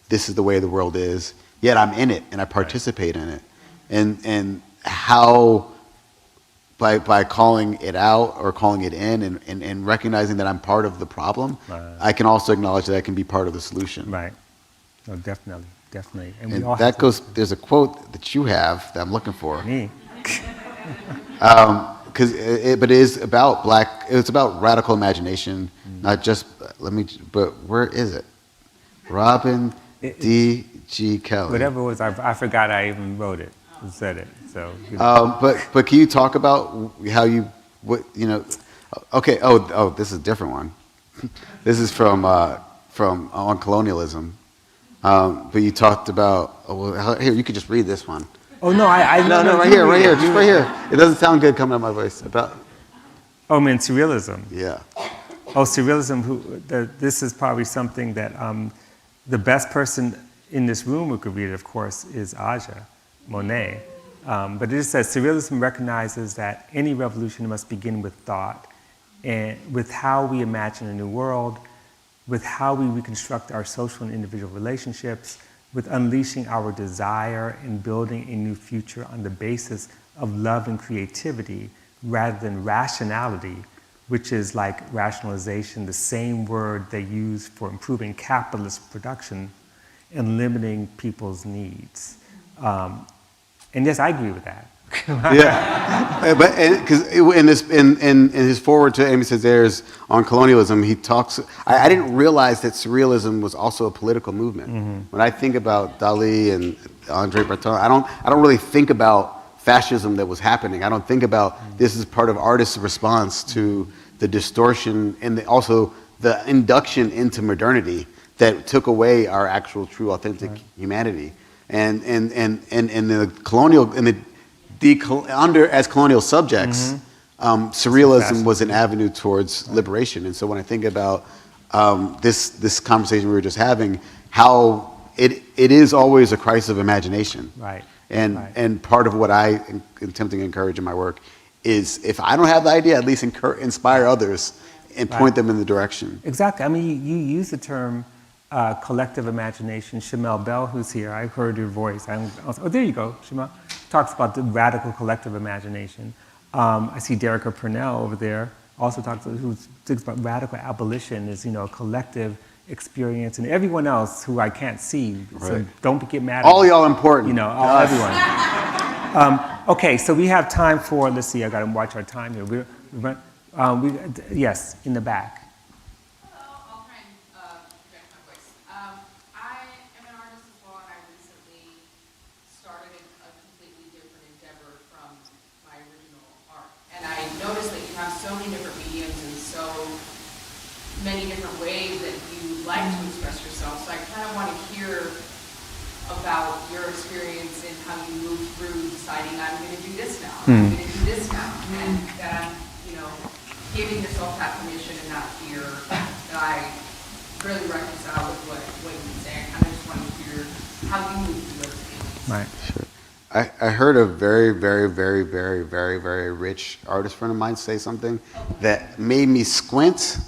this is the way the world is. Yet I'm in it and I participate in it, and how. By calling it out or calling it in and recognizing that I'm part of the problem, I can also acknowledge that I can be part of the solution. Right. No, definitely. And that goes, there's a quote that you have that I'm looking for. Me. But it is about it's about radical imagination, not just, but where is it? Robin D.G. Kelley. Whatever it was, I forgot I even wrote it and said it. So, but can you talk about how okay, this is a different one. This is from On Colonialism. But you talked about, here, you could just read this one. Oh, no, No, right here, just right here. It doesn't sound good coming out of my voice. Oh, man, surrealism. Yeah. Oh, surrealism, this is probably something that the best person in this room who could read it, of course, is Aja Monet. But it says, surrealism recognizes that any revolution must begin with thought, and with how we imagine a new world, with how we reconstruct our social and individual relationships, with unleashing our desire and building a new future on the basis of love and creativity rather than rationality, which is like rationalization, the same word they use for improving capitalist production and limiting people's needs. And yes, I agree with that. Yeah, but because in his foreword to Amy Césaire's on colonialism, he talks. I didn't realize that surrealism was also a political movement. When I think about Dali and Andre Breton, I don't really think about fascism that was happening. I don't think about this is part of artists' response to the distortion and also the induction into modernity that took away our actual, true, authentic humanity. And the colonial as colonial subjects, surrealism was an avenue towards liberation. And so when I think about this conversation we were just having, how it is always a crisis of imagination. Right. And part of what I am attempting to encourage in my work is, if I don't have the idea, at least inspire others and point them in the direction. Exactly. I mean, you use the term collective imagination. Shamel Bell, who's here, I heard your voice. Oh, there you go, Shamel. Talks about the radical collective imagination. I see Derica Purnell over there, also thinks about radical abolition as, a collective experience, and everyone else who I can't see. Right. So don't get mad at all y'all important. Everyone. Okay, so we have time for, let's see, I got to watch our time here. Yes, in the back. I'll try and project my voice. I am an artist as well, and I recently started a completely different endeavor from my original art. And I noticed that you have so many different mediums and so many different ways that you like to express yourself. So I kind of want to hear about your experience and how you moved through deciding I'm going to do this now, I'm going to do this now, and that I'm, giving yourself that permission and that fear that I really reconcile with what you say. I kind of just want to hear how you move through those things. Right. Sure. I heard a very, very, very, very, very, very rich artist friend of mine say something that made me squint,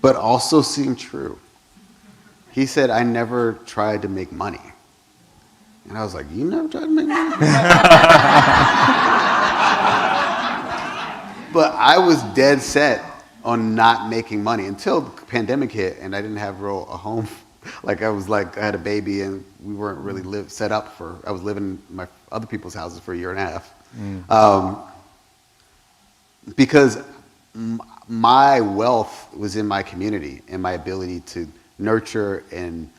but also seemed true. He said, "I never tried to make money." And I was like, "You never tried to make money?" But I was dead set on not making money until the pandemic hit and I didn't have a home. I had a baby and we weren't really set up for, I was living in my other people's houses for a year and a half. Because my wealth was in my community and my ability to nurture and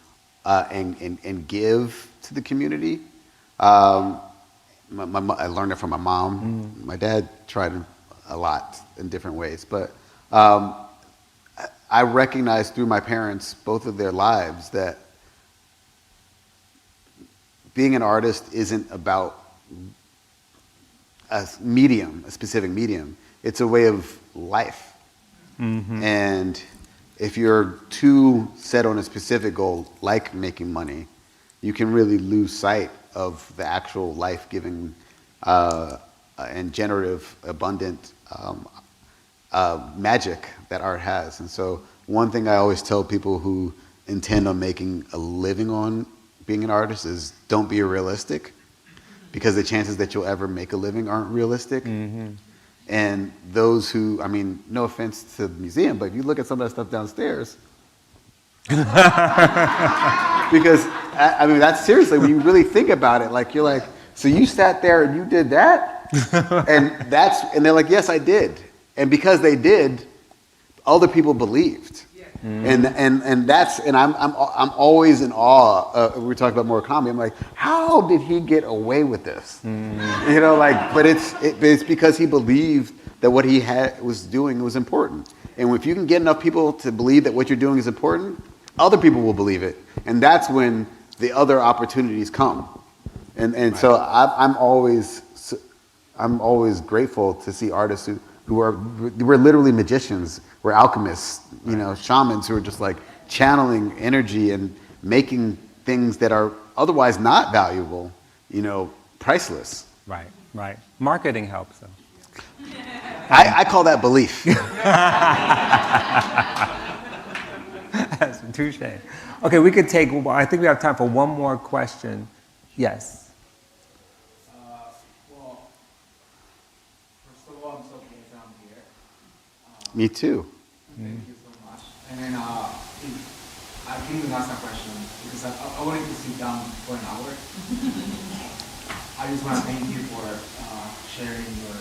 give to the community. I learned it from my mom. My dad tried a lot in different ways, but I recognized through my parents, both of their lives, that being an artist isn't about a specific medium. It's a way of life. And if you're too set on a specific goal, like making money, you can really lose sight of the actual life-giving and generative, abundant magic that art has. And so one thing I always tell people who intend on making a living on being an artist is, don't be realistic, because the chances that you'll ever make a living aren't realistic. And those who, no offense to the museum, but if you look at some of that stuff downstairs, because that's seriously, when you really think about it, you're like, so you sat there and you did that? and they're like, yes, I did. And because they did, other people believed. And I'm always in awe. We talked about Murakami. I'm like, how did he get away with this? But it's because he believed that what he was doing was important. And if you can get enough people to believe that what you're doing is important, other people will believe it, and that's when the other opportunities come. So I'm always grateful to see artists we're literally magicians, we're alchemists, shamans who are just channeling energy and making things that are otherwise not valuable, priceless. Right. Marketing helps, though. I call that belief. Touche. Okay, I think we have time for one more question. Yes. Me too. Thank you so much. And then I can even ask a question because I wanted to sit down for an hour. I just want to thank you for sharing your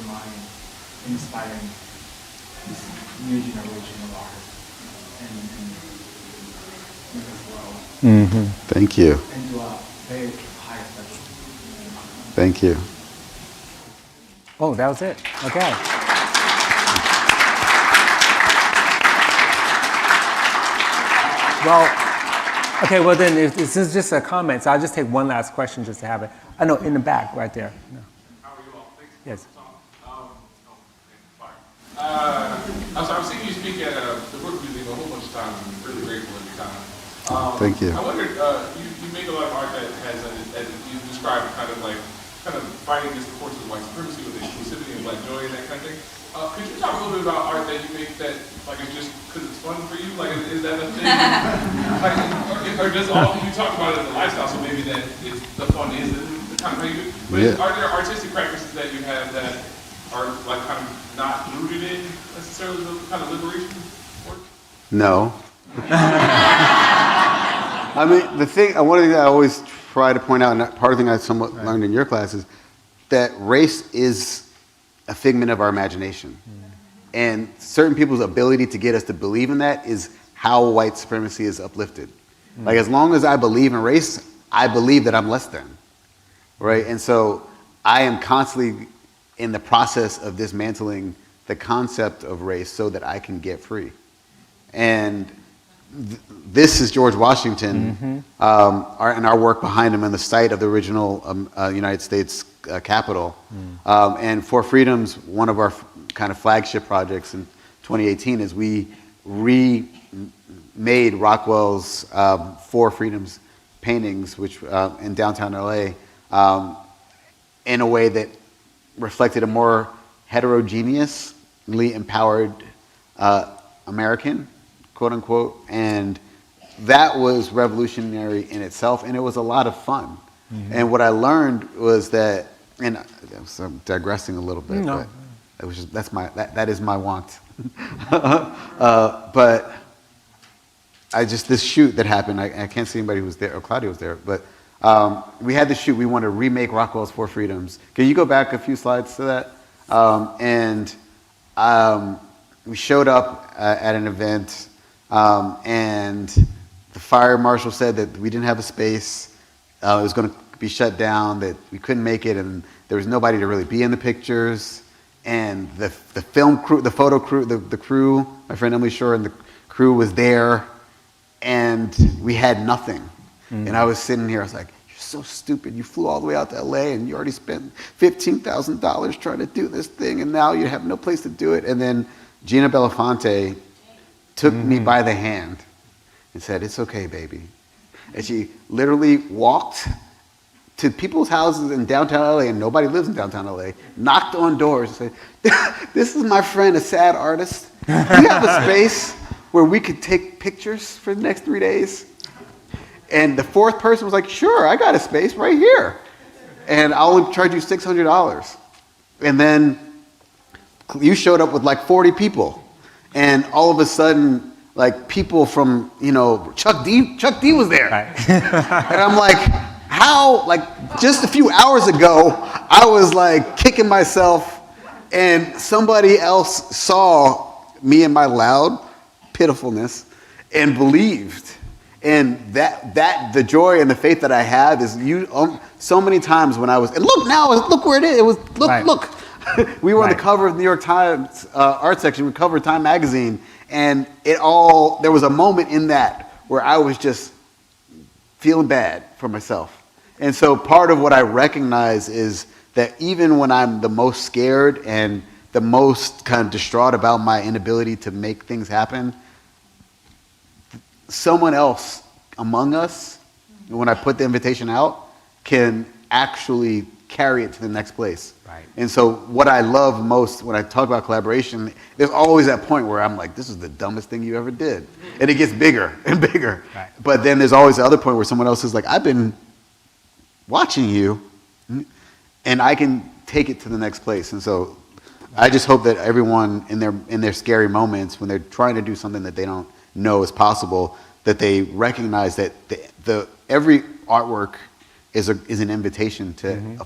mind, inspiring this new generation of artists and me as well. Thank you. And to a very high level. Thank you. Oh, that was it. Okay. Well, then if this is just a comment, so I'll just take one last question just to have it. I know, in the back, right there. No. How are you all? Thanks. Yes. I've seen you speak at the Brook Museum a whole bunch of times. I'm really grateful every time. Thank you. I wondered, you make a lot of art that has, as you described, kind of fighting against the forces of white supremacy with inclusivity and black joy and that kind of thing. Could you talk a little bit about art that you make that, it's just because it's fun for you? Is that a thing? Or does you talk about it as a lifestyle, so maybe that the fun is the kind of thing you do? But are there artistic practices that you have that are kind of not rooted in necessarily the kind of liberation work? No. I mean, one of the things I always try to point out, and part of the thing I somewhat learned in your class, is that race is a figment of our imagination. And certain people's ability to get us to believe in that is how white supremacy is uplifted. As long as I believe in race, I believe that I'm less than, right? And so I am constantly in the process of dismantling the concept of race so that I can get free. And this is George Washington, and our work behind him and the site of the original United States Capitol. And For Freedoms, one of our kind of flagship projects in 2018 is we remade Rockwell's For Freedoms paintings, which in downtown LA, in a way that reflected a more heterogeneously empowered American, quote unquote, and that was revolutionary in itself, and it was a lot of fun. And what I learned was that, and I'm digressing a little bit, but it was just, that is my want. But this shoot that happened, I can't see anybody who was there, or Claudia was there, but we had this shoot, we wanted to remake Rockwell's For Freedoms. Can you go back a few slides to that? We showed up at an event, and the fire marshal said that we didn't have a space, it was going to be shut down, that we couldn't make it, and there was nobody to really be in the pictures. And the film crew, the photo crew, the crew, my friend Emily Shore and the crew was there, and we had nothing. And I was sitting here, I was like, you're so stupid. You flew all the way out to LA and you already spent $15,000 trying to do this thing, and now you have no place to do it. And then Gina Belafonte took me by the hand and said, it's okay, baby. And she literally walked to people's houses in downtown LA, and nobody lives in downtown LA, knocked on doors and said, this is my friend, a sad artist. Do you have a space where we could take pictures for the next 3 days? And the fourth person was like, sure, I got a space right here. And I'll only charge you $600. And then you showed up with like 40 people. And all of a sudden, like people from, Chuck D was there. Right. And I'm like, how, just a few hours ago, I was like kicking myself, and somebody else saw me and my loud pitifulness and believed. And that the joy and the faith that I have is so many times when I was, and look where it is. It was, look. We were on the cover of the New York Times art section. We covered Time magazine, and there was a moment in that where I was just feeling bad for myself. And so part of what I recognize is that even when I'm the most scared and the most kind of distraught about my inability to make things happen, someone else among us, when I put the invitation out, can actually carry it to the next place. Right. And so what I love most when I talk about collaboration, there's always that point where I'm like, this is the dumbest thing you ever did. And it gets bigger and bigger. Right. But then there's always the other point where someone else is like, I've been watching you, and I can take it to the next place. And so I just hope that everyone in their scary moments, when they're trying to do something that they don't know is possible, that they recognize that every artwork is an invitation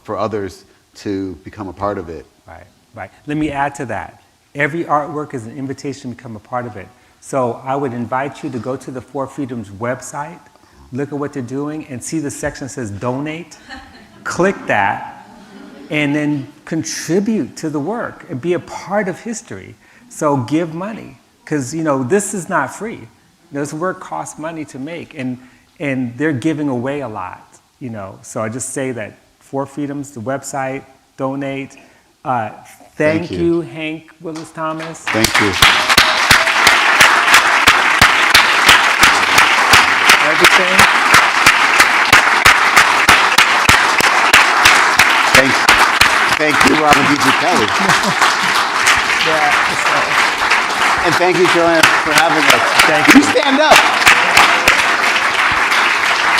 for others to become a part of it. Right, right. Let me add to that. Every artwork is an invitation to become a part of it. So I would invite you to go to the Four Freedoms website, look at what they're doing, and see the section that says donate. Click that, and then contribute to the work and be a part of history. So give money, because this is not free. This work costs money to make, and they're giving away a lot. So I just say that Four Freedoms, the website, donate. Thank you, Hank Willis Thomas. Thank you. Everything. Thank you, Robert D. Kelley. Yeah. And thank you, Joanne, for having us. Thank you. Stand up.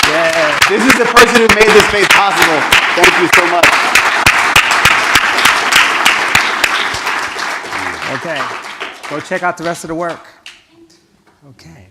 Yeah. This is the person who made this space possible. Thank you so much. Okay. Go check out the rest of the work. Okay.